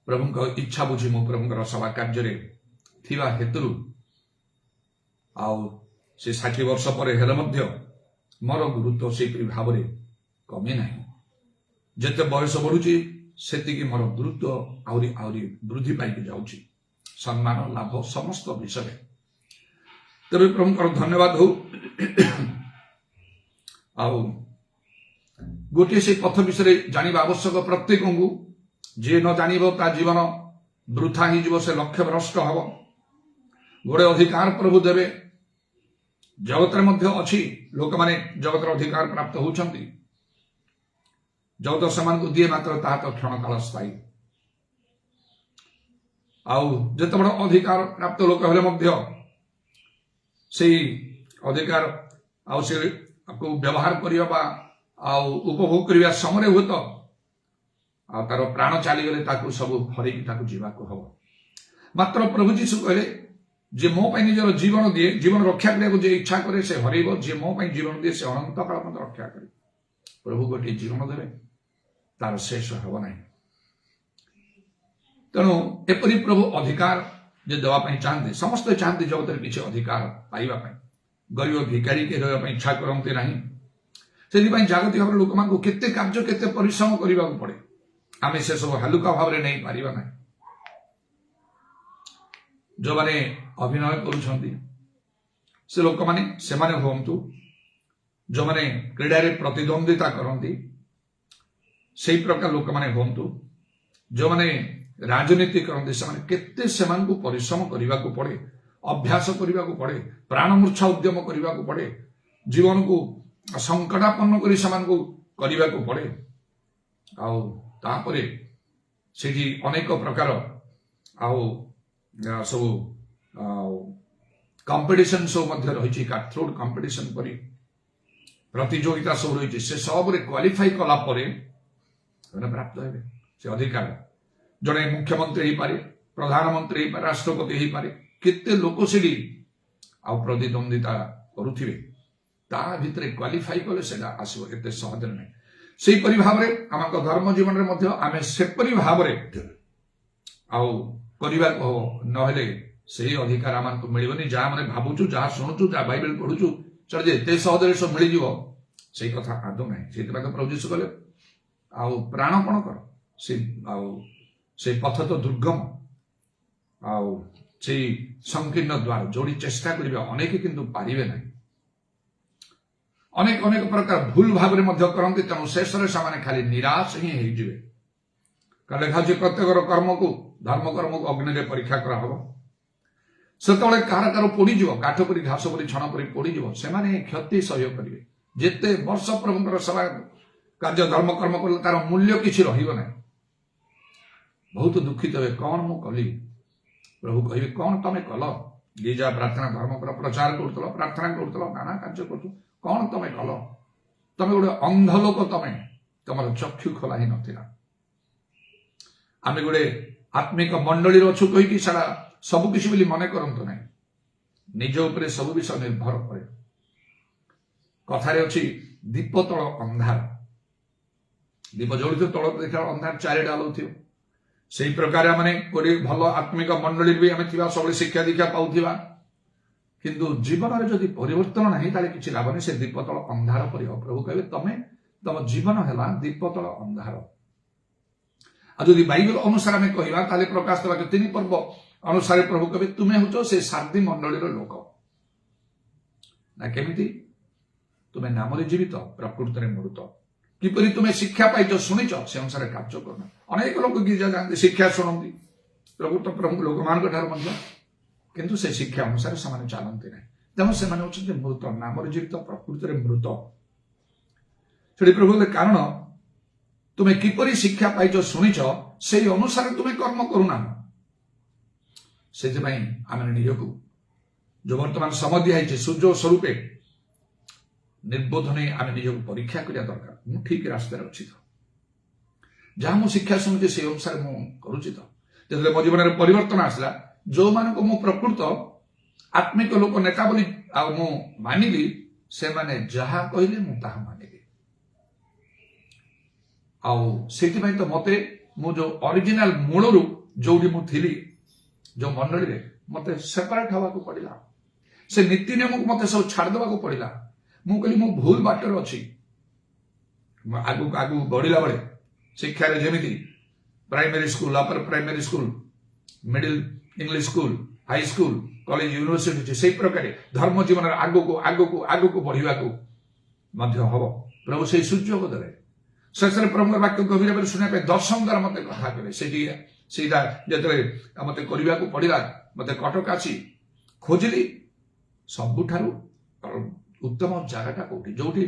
प्रभु इच्छा बुझी मु प्रभु सभा कार्य थिबा हेतु से 60 वर्ष पर हेले मोर गुरुत्व से भाव में कमी ना जिते बयस बढ़ुची से मोर गुरुत्व आहरी आहरी वृद्धि पाई जाऊँगी सम्मान लाभ समस्त विषय तेरे प्रभु धन्यवाद हो गोटे से पथ विषय जाना आवश्यक प्रत्येक को जी न जान जीवन वृथा हो से लक्ष्य भ्रष्ट हम गोटे अधिकार प्रभु देवे जगत अच्छी लोक माने जगत अधिकार प्राप्त होती जगत से दिए मात्र ता तो क्षण काल स्थायी जिते बड़ अधिकार प्राप्त लोक हेले से अधिकार को व्यवहार करने उपभोग करने समय हुए तो तार प्राण चलीगले सब हरकी जावाक हम मात्र प्रभु जीशु कहले जे मो निजर जीवन दिए जीवन रक्षा करने जे इच्छा करे से हरइब जे मो जीवन दिए से अनंत काल मत रक्षा करे प्रभु गोटे जीवन देवे तार शेष हम ना तेणु एपरी प्रभु अधिकार जे देवाई चाहते समस्ते चाहते जगत किसी अधिकार पाइबापी गरीब भिकारी के रहा इच्छा करते ना से जागतिक भाव लोक मान केते कार्य केते परिश्रम करने पड़े आम से सब हालुका भाव में नहीं पारिबा ना जो माने अभिनय करुछंती से लोक माने से माने होंतु जो माने क्रीडा रे प्रतिद्वंदिता करंती सेही प्रकार लोक माने होंतु जो माने राजनीति करंती से माने केते सेमान को परिश्रम करने को पड़े अभ्यास करने को पड़े प्राण मूर्छा उद्यम करने को पड़े जीवन को संकटापन्न कर करने को पड़े आउे से अनेक प्रकार सब कंपटीशन सब रही काथ्रोड कंपटीशन पर प्रतियोगिता सब रही से सब क्वालिफाई कला प्राप्त हे से अधिकार जड़े मुख्यमंत्री हो पारे प्रधानमंत्री हो पारे राष्ट्रपति हो पारे केते लोक से प्रतिद्वंदिता करुथिबे ता भितरे क्वालिफाई कले सेटा आसीबो एते सहज नै सेही परि भाव रे हमक धर्म जीवन रे मध्य आमे सेपरि भाव रे करिबा को नहले सही अधिकार आमान को मिलबनी जहाँ मैंने भावुचु जहाँ शुणुचु जहाँ बाइबल पढ़ुचु चल जे एते सहजरे सब मिल जीवो सही कथा आदौ नै सेति तो प्रभु यीशु कहले प्राणपण कर से पथ तो दुर्गम সেই সংকীর্ণ দ্বার ଯୋଉଠି ଚେଷ୍ଟା କରିବେ ଅନେକ କିନ୍ତୁ ପାରିବେ ନାହିଁ ଅନେକ ଅନେକ ପ୍ରକାର ଭୁଲ ଭାବରେ ମଧ୍ୟ କରନ୍ତି ତେଣୁ ଶେଷରେ ସେମାନେ ଖାଲି ନିରାଶ ହିଁ ହେଇଯିବେ ଲେଖା ଅଛି ପ୍ରତ୍ୟେକର କର୍ମକୁ ଧର୍ମ କର୍ମକୁ ଅଗ୍ନିରେ ପରୀକ୍ଷା କରାହବ ସେତେବେଳେ କାହାର କାହାର ପୋଡ଼ିଯିବ କାଠ ପରି ଘାସ ପରି ଛଣ ପରି ପୋଡ଼ିଯିବ ସେମାନେ କ୍ଷତି ସହ୍ୟ କରିବେ ଯେତେ ବର୍ଷ ପ୍ରଭୁଙ୍କର ସେବା କାର୍ଯ୍ୟ ଧର୍ମ କର୍ମ କଲେ ତାର ମୂଲ୍ୟ କିଛି ରହିବ ନାହିଁ ବହୁତ ଦୁଃଖିତ ହେବେ କଣ ମୁଁ କଲି ପ୍ରଭୁ କହିବେ କଣ ତମେ କଲ ଗିର୍ଜା ପ୍ରାର୍ଥନା ଧର୍ମ କର ପ୍ରଚାର କରୁଥିଲ ପ୍ରାର୍ଥନା କରୁଥିଲ ନାନା କାର୍ଯ୍ୟ କରୁଥିଲ କଣ ତମେ କଲ ତମେ ଗୋଟେ ଅନ୍ଧ ଲୋକ ତମର ଚକ୍ଷୁ ଖୋଲା ହିଁ ନଥିଲା ଆମେ ଗୋଟେ ଆତ୍ମିକ ମଣ୍ଡଳୀରେ ଅଛୁ କହିକି ସାରା ସବୁକିଛି ବୋଲି ମନେ କରନ୍ତୁ ନାହିଁ ନିଜ ଉପରେ ସବୁ ବିଷୟ ନିର୍ଭର କରେ କଥାରେ ଅଛି ଦୀପ ତଳ ଅନ୍ଧାର ଦୀପ ଜଳୁଥିବ ତଳ ଦେଖିଲା ଅନ୍ଧାର ଚାରିଟା ଆଲଉଥିବ ସେହି ପ୍ରକାର ଆମେ ଗୋଟେ ଭଲ ଆତ୍ମିକ ମଣ୍ଡଳୀରେ ବି ଆମେ ଥିବା ସବୁବେଳେ ଶିକ୍ଷା ଦୀକ୍ଷା ପାଉଥିବା କିନ୍ତୁ ଜୀବନରେ ଯଦି ପରିବର୍ତ୍ତନ ନାହିଁ ତାହେଲେ କିଛି ଲାଭ ନାହିଁ ସେ ଦୀପ ତଳ ଅନ୍ଧାର ପରି ହବ ପ୍ରଭୁ କହିବେ ତମ ଜୀବନ ହେଲା ଦୀପ ତଳ ଅନ୍ଧାର ଆଉ ଯଦି ବାଇବେଲ ଅନୁସାରେ ଆମେ କହିବା ତାହେଲେ ପ୍ରକାଶ ବାକ୍ୟ 3 ପର୍ବ ଅନୁସାରେ ପ୍ରଭୁ କହିବେ ତୁମେ ହେଉଛ ସେ ସାର୍ଦି ମଣ୍ଡଳୀର ଲୋକ ନା କେମିତି ତୁମେ ନାମରେ ଜୀବିତ ପ୍ରକୃତରେ ମୃତ କିପରି ତୁମେ ଶିକ୍ଷା ପାଇଛ ଶୁଣିଛ ସେ ଅନୁସାରେ କାର୍ଯ୍ୟ କରୁନ ଅନେକ ଲୋକ ଗିର୍ଜା ଯାଆନ୍ତି ଶିକ୍ଷା ଶୁଣନ୍ତି ପ୍ରଭୁ ଲୋକମାନଙ୍କ ଠାରୁ ମଧ୍ୟ କିନ୍ତୁ ସେ ଶିକ୍ଷା ଅନୁସାରେ ସେମାନେ ଚାଲନ୍ତି ନାହିଁ ତେଣୁ ସେମାନେ ହେଉଛନ୍ତି ମୃତ ନାମରେ ଜୀବିତ ପ୍ରକୃତରେ ମୃତ ସେଠି ପ୍ରଭୁ କାରଣ ତୁମେ କିପରି ଶିକ୍ଷା ପାଇଛ ଶୁଣିଛ ସେଇ ଅନୁସାରେ ତୁମେ କର୍ମ କରୁନାହ ସେଥିପାଇଁ ଆମେ ନିଜକୁ ଯୋଉ ବର୍ତ୍ତମାନ ସମୟ ଦିଆଯାଇଛି ସୁଯୋଗ ସ୍ୱରୂପେ ନିର୍বোଧନେ ଆମେ ନିଜକୁ ପରୀକ୍ଷା କରିବା ଦରକାର ମୁଁ ଠିକ ରାସ୍ତାରେ ଅଛି ତ ଯାହା ମୁଁ ଶିକ୍ଷା ଶୁଣୁଛି ସେଇ ଅନୁସାରେ ମୁଁ କରୁଛି ତ ଯେତେବେଳେ ମୋ ଜୀବନରେ ପରିବର୍ତ୍ତନ ଆସିଲା ଯୋଉମାନଙ୍କୁ ମୁଁ ପ୍ରକୃତ ଆତ୍ମିକ ଲୋକ ନେତା ବୋଲି ଆଉ ମୁଁ ମାନିଲି ସେମାନେ ଯାହା କହିଲେ ମୁଁ ତାହା ମାନିଲି ଆଉ ସେଥିପାଇଁ ତ ମତେ ମୁଁ ଯୋଉ ଅରିଜିନାଲ ମୂଳରୁ ଯୋଉଠି ମୁଁ ଥିଲି ଯୋଉ ମଣ୍ଡଳୀରେ ମତେ ସେପାରେଟ ହେବାକୁ ପଡିଲା ସେ ନୀତି ନିୟମକୁ ମତେ ସବୁ ଛାଡ଼ିଦେବାକୁ ପଡିଲା ମୁଁ କହିଲି ମୁଁ ଭୁଲ ବାଟରେ ଅଛି ଆଗକୁ ବଢିଲା ବେଳେ ଶିକ୍ଷାରେ ଯେମିତି primary school upper primary school middle English school high school college university ସେଇ ପ୍ରକାର ଧର୍ମ ଜୀବନରେ ଆଗକୁ ବଢିବାକୁ ମଧ୍ୟ ହବ ପ୍ରଭୁ ସେଇ ସୁଯୋଗ ଦେଲେ ଶେଷରେ ପ୍ରଭୁଙ୍କ ବାକ୍ୟ ଗଭୀର ଭାବରେ ଶୁଣିବା ପାଇଁ ଦର୍ଶନ ଦ୍ୱାରା ମତେ କଥା କଲେ ସେଇଟା ଯେତେବେଳେ ମତେ କରିବାକୁ ପଡିଲା ମତେ କଟକ ଆସି ଖୋଜିଲି ସବୁଠାରୁ ଉତ୍ତମ ଜାଗାଟା କୋଉଠି ଯୋଉଠି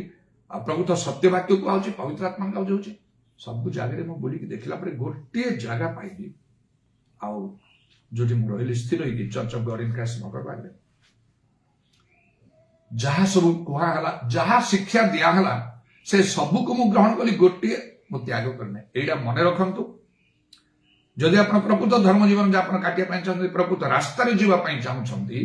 ପ୍ରକୃତ ସତ୍ୟ ବାକ୍ୟ କୁହାଉଛି ପବିତ୍ର ଆତ୍ମା ଯାଉଛି ସବୁ ଜାଗାରେ ମୁଁ ବୁଲିକି ଦେଖିଲା ପରେ ଗୋଟିଏ ଜାଗା ପାଇଲି ଆଉ ଯୋଉଠି ମୁଁ ରହିଲି ସ୍ଥିର ହେଇକି church of God in Christ ମକର ପାଖରେ ଯାହା ସବୁ କୁହାହେଲା ଯାହା ଶିକ୍ଷା ଦିଆହେଲା ସେ ସବୁକୁ ମୁଁ ଗ୍ରହଣ କଲି ଗୋଟିଏ ମୁଁ ତ୍ୟାଗ କରିନାହିଁ ଏଇଟା ମନେ ରଖନ୍ତୁ ଯଦି ଆପଣ ପ୍ରକୃତ ଧର୍ମ ଜୀବନ ଯାପନ କାଟିବା ପାଇଁ ଚାହୁଁଛନ୍ତି ପ୍ରକୃତ ରାସ୍ତାରେ ଯିବା ପାଇଁ ଚାହୁଁଛନ୍ତି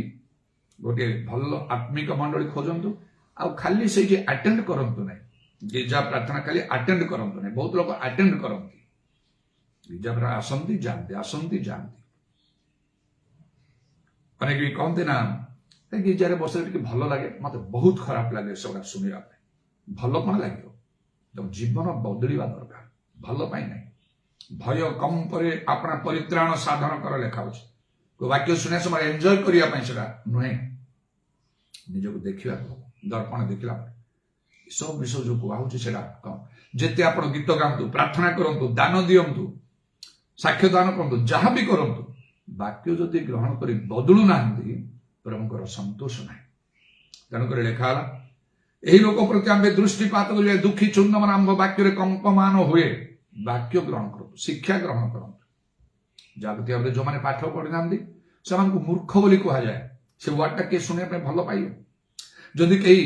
ଗୋଟିଏ ଭଲ ଆତ୍ମିକ ମଣ୍ଡଳୀ ଖୋଜନ୍ତୁ ଆଉ ଖାଲି ସେଇଠି ଆଟେଣ୍ଡ କରନ୍ତୁ ନାହିଁ ଗିର୍ଜା ପ୍ରାର୍ଥନା ଖାଲି ଆଟେଣ୍ଡ କରନ୍ତୁ ନାହିଁ ବହୁତ ଲୋକ ଆଟେଣ୍ଡ କରନ୍ତି ଗିର୍ଜା ଆସନ୍ତି ଯାଆନ୍ତି ଅନେକ ବି କହନ୍ତି ନା ଗିର୍ଜାରେ ବସିଲେ ଟିକେ ଭଲ ଲାଗେ ମତେ ବହୁତ ଖରାପ ଲାଗେ ସେଗୁଡା ଶୁଣିବା ପାଇଁ ଭଲ କଣ ଲାଗିବ ତେଣୁ ଜୀବନ ବଦଳିବା ଦରକାର ଭଲ ପାଇଁ ନାହିଁ ଭୟ କମ୍ ପରେ ଆପଣା ପରିତ୍ରାଣ ସାଧନ କର ଲେଖା ଅଛି ବାକ୍ୟ ଶୁଣିବା ସମୟ ଏନ୍ଜୟ କରିବା ପାଇଁ ସେଟା ନୁହେଁ ନିଜକୁ ଦେଖିବାକୁ ଦର୍ପଣ ଦେଖିଲା ପରେ ଏସବୁ ବିଷୟ ଯୋଉ କୁହାହଉଛି ସେଟା କଣ ଯେତେ ଆପଣ ଗୀତ ଗାଆନ୍ତୁ ପ୍ରାର୍ଥନା କରନ୍ତୁ ଦାନ ଦିଅନ୍ତୁ ସାକ୍ଷ୍ୟ ଦାନ କରନ୍ତୁ ଯାହା ବି କରନ୍ତୁ ବାକ୍ୟ ଯଦି ଗ୍ରହଣ କରି ବଦଳୁ ନାହାନ୍ତି ପ୍ରଭୁଙ୍କର ସନ୍ତୋଷ ନାହିଁ ତେଣୁକରି ଲେଖା ହେଲା ଏହି ଲୋକ ପ୍ରତି ଆମେ ଦୃଷ୍ଟିପାତ କରିବା ଦୁଃଖୀ ଚୂର୍ଣ୍ଣମାନ ଆମ୍ଭ ବାକ୍ୟରେ କମ୍ପମାନ ହୁଏ ବାକ୍ୟ ଗ୍ରହଣ କରନ୍ତୁ ଶିକ୍ଷା ଗ୍ରହଣ କରନ୍ତୁ ଯାଗୃତି ଭାବରେ ଯୋଉମାନେ ପାଠ ପଢିନାହାନ୍ତି ସେମାନଙ୍କୁ ମୂର୍ଖ ବୋଲି କୁହାଯାଏ ସେ ୱାର୍ଡଟା କିଏ ଶୁଣିବା ପାଇଁ ଭଲ ପାଇବ ଯଦି କେହି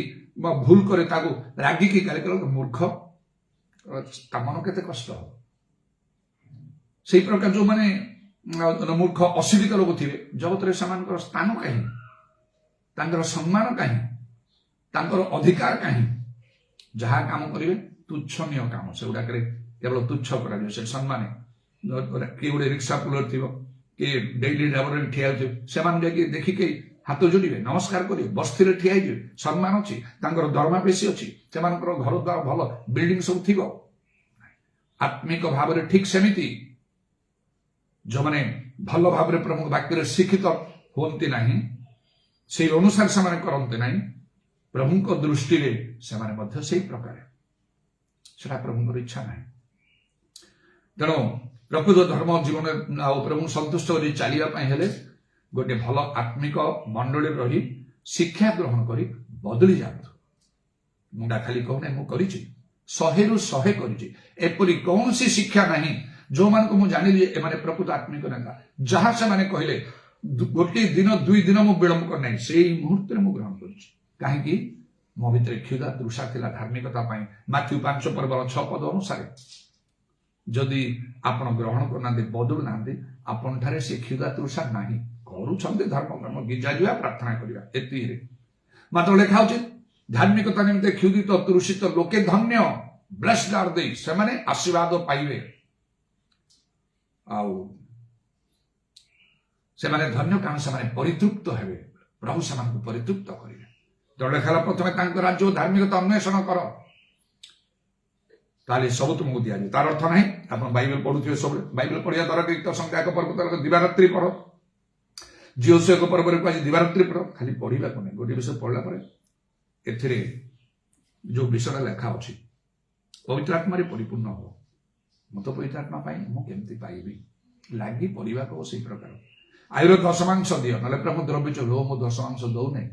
ଭୁଲ କରେ ତାକୁ ରାଗିକି ଗାଳି କଲେ ମୂର୍ଖ ତା ମନ କେତେ କଷ୍ଟ ହବ ସେଇ ପ୍ରକାର ଯୋଉମାନେ ମୂର୍ଖ ଅଶିକ୍ଷିତ ଲୋକ ଥିବେ ଜଗତରେ ସେମାନଙ୍କର ସ୍ଥାନ କାହିଁ ତାଙ୍କର ସମ୍ମାନ କାହିଁ ତାଙ୍କର ଅଧିକାର କାହିଁ ଯାହା କାମ କରିବେ ତୁଚ୍ଛନୀୟ କାମ ସେଗୁଡାକରେ କେବଳ ତୁଚ୍ଛ କରାଯିବ ସେ ସମ୍ମାନ କିଏ ଗୋଟେ ରିକ୍ସା ପୁଲର ଥିବ କିଏ ଡେଲି ଡ୍ରାଇଭରରେ ଠିଆ ହେଉଥିବ ସେମାନେ ଯାଇକି ଦେଖିକି ହାତ ଯୋଡ଼ିବେ ନମସ୍କାର କରିବେ ବସ୍ତିରେ ଠିଆ ହେଇଯିବେ ସମ୍ମାନ ଅଛି ତାଙ୍କର ଦରମା ବେଶୀ ଅଛି ସେମାନଙ୍କର ଘର ଦ୍ୱାର ଭଲ ବିଲ୍ଡିଂ ସବୁ ଥିବ ଆତ୍ମିକ ଭାବରେ ଠିକ ସେମିତି जो मैंने भल भाव प्रभु वाक्य शिक्षित हुंती नहीं से अनुसार से करते नहीं प्रभु को दृष्टि से प्रकार से प्रभु इच्छा ना तेणु प्रकृत धर्म जीवन आ प्रभु संतुष्ट कर चलने गोटे भल आत्मिक मंडली रही शिक्षा ग्रहण कर बदली जातु मुझा खाली कहूना मुझे 100 ରୁ 100 करपरी कौन सी शिक्षा नहीं जो मान को मुझे जानी एमाने प्रकृत आत्मिक नेता जहाँ से माने कहले गोटे दिन 2 दिन मु विलंब करना से मुहूर्त में ग्रहण कहीं मो भीतर क्षुधा तृषा थिला धार्मिकता माथ्यू 5 पर्वर 6 पद अनुसार जदि आपण ग्रहण करना बदलू ना आपण ठारे से क्षुधा तृषा नहीं करूछंते धर्म कर्म गिजा जुआ प्रार्थना करिया एति मात्र लेखा होचे धार्मिकता निमित्ते क्षुधित तृषित लोके धन्य ब्लेस्ड आर दे से माने आशीर्वाद पाइबे आउ से माने धन्य कारण से माने परितृप्त हेबे प्रभु से माने परितृप्त करिवे तो लेखा प्रथमे तांक राज्य धार्मिकता अन्वेषण कर ताले सब तुमको दिया जाए तार अर्थ नहीं आप बाइबल पढ़ुथिबे सब बाइबल पढ़िया द्वारा कृत संख्या एक पर्व तक दिवारात्रि पढ़ जियोस एक पर्व रे आज दिवारात्रि पढ़ खाली पढ़िबा को नहीं गोटे विषय पढ़ला पर एथिरे जो विषय लेखा अछि पवित्र आत्मा रे परिपूर्ण हो मत पवित्र आत्मा पाई मु केमति पाइबी लागी पढ़िबा को से प्रकार आयुर दशमांश दियो नले प्रभु द्रव्य चोरी मो दशमांश दौ नै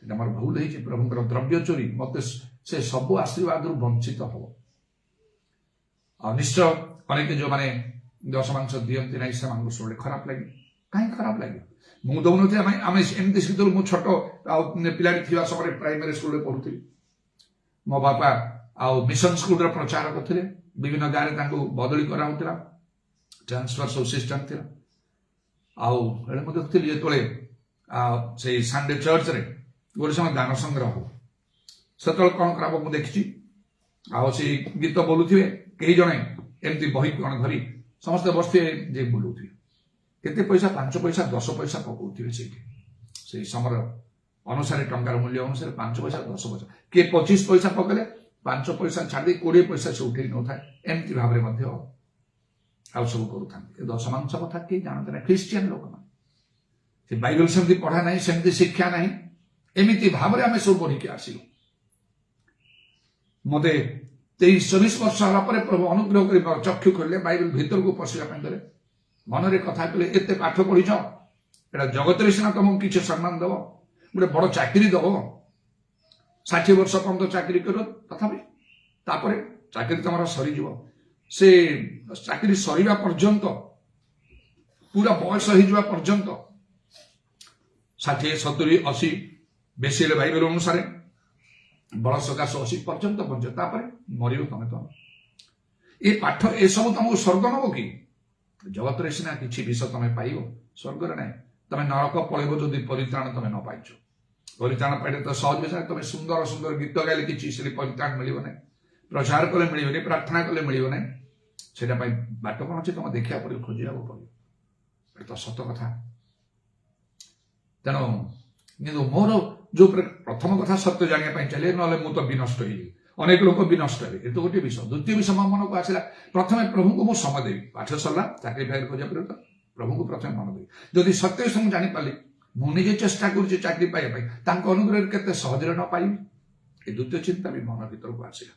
हमर भूल है प्रभु द्रव्य चोरी मत से सब आशीर्वाद वंचित हो निश्चय अनेक जो माने दशमांश दियंती नहीं से शुणे खराब लगे कहीं खराब लगे मु दौन थे आम एमती शिखु मु छोट पिला समय प्राइमरी स्कूल पढ़ुली मो बापा आउ मिशन स्कूल प्रचार करते विभिन्न गाँव में बदली कराला ट्रांसफर सब सिस्टम थी आउ देखुली जो से संडे चर्च रे गोटे समय दान संग्रह हो सेत कौन कर मुझे देखी से गीत बोलुवे कई जने एमती बही कौन धरी समस्त बसते जे बोलुवे केते पैसा 5 पैसा 10 पैसा पकाउथिबे से समय अनुसार टंकार मूल्य अनुसार 5 पैसा 10 पैसा किए 25 पैसा पकले 5 पैसा छाड़ी 20 पैसा से उठे न था एमती भाव में सब करूँ दशमांश कथा किए जानते ना ख्रीस्टियन लोक मैंने बाइबल सेमती पढ़ा नहीं सेमती शिक्षा नहीं एमती भाव में आम सब बढ़ी आसलु मत 23-24 वर्ष होगा प्रभु अनुग्रह कर चक्षु खोले बाइबल भीतर को पशिया देले मन रे कथा कहले एते पाठ पढ़ीच एटा जगत रे सिना तुमको किसी सम्मान दब गोटे बड़ चाकरी दब 60 वर्ष पर्यंत चाकरी कर तथापि तापर चाकरी तुम सरीज से चाकरी सरीवा पर्यंत पूरा बयस हो पर्यंत 60 70 80 बेसी बाइबल अनुसार बड़ सकाश 80 पर्यंत पहुंचे मर तुम तुम ये पाठ ए सब तुमको स्वर्ग नब कि जगत रे सिना किछि विषय तुम पाइब स्वर्ग रे नहीं तुम नरक पड़ेब जदि परित्राण तुम न पाइछ परित्राण पाइले तो सहज विषय तुम सुंदर सुंदर गीत गाइले किछि से परित्राण मिलिब नहीं प्रचार कले मिलिबनी प्रार्थना कले मिलिब नहीं सेटा पाइ बाट कोन अछि तुम देखिया पड़े खोजिया पड़े तो सत कथा तेणु किंतु मोर जो प्रथम कथा सत्य जाना चले ना मु तो विनष्ट हो अनेक लोक विनष्ट हे ये तो गोटे विषय द्वितीय विषय मो मन को आसला प्रथम प्रभु को मुझे समय देवी पाठ सरला चाकरी फाकरी खोजा पर प्रभु को प्रथम मन देवी जदि सत्य विषय जानी पाली मुझे चेष्टा कर चाकरी पाइबा अनुग्रह के सहज न पाइबी ये द्वितीय चिंता भी मन भीतर को आसला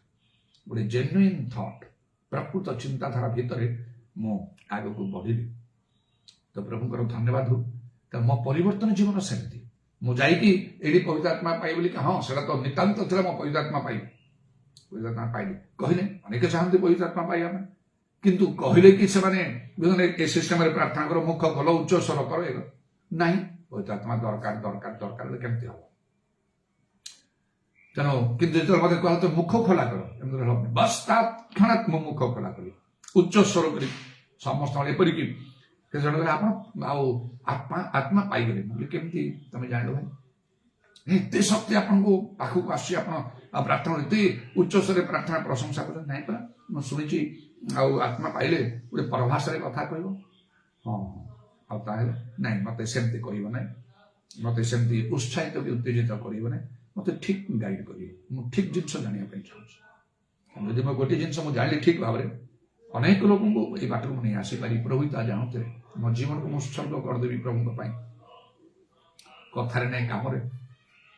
गोटे जेन्युइन थॉट प्रकृत चिंताधारा भितर मु आग को बढ़ी तो प्रभु धन्यवाद हो तो मो परिवर्तन जीवन सेमती मुझे ये पवित्र आत्मा पाई बोली हाँ से तो नितांत था मो पवित्र आत्मा पाई पवित्र आत्मा पाइली कहले अनेक चाहते पवित्र आत्मा पाई आम किंतु कहले कि से सिस्टम प्रार्थना कर मुख खोल उच्च स्वर कर ना पवित्र आत्मा दरकार दरकार दरकार केमती हम तेणु किंतु जो मत कह तो मुख खोला कर बस तत्क्षणात मो मुख खोला करी उच्च स्वर कर समस्त एपरिक जन आप आत्मा आत्मा पाइगले बोले केमती तुम जान भाई एत शक्ति आपन को पाखक आसी प्रार्थना एत उच्च स्वर प्रार्थना प्रशंसा कर ना पा मुझे आत्मा पाइले गोटे परभाषा कथा कह हाँ हाँ ना मत सेमती कह ना मत सेमती उत्साहित भी उत्तेजित कर ना मत ठीक गाइड कर ठीक जिन जाना चाहिए जब मैं गोटे जिन जानी ठीक भाव ଅନେକ ଲୋକଙ୍କୁ ଏଇ ବାଟକୁ ନେଇ ଆସିପାରି ପ୍ରଭୁ ତା ଜାଣୁଥିଲେ ମୋ ଜୀବନକୁ ମୁଁ ଉତ୍ସର୍ଗ କରିଦେବି ପ୍ରଭୁଙ୍କ ପାଇଁ। କଥାରେ ନାହିଁ କାମରେ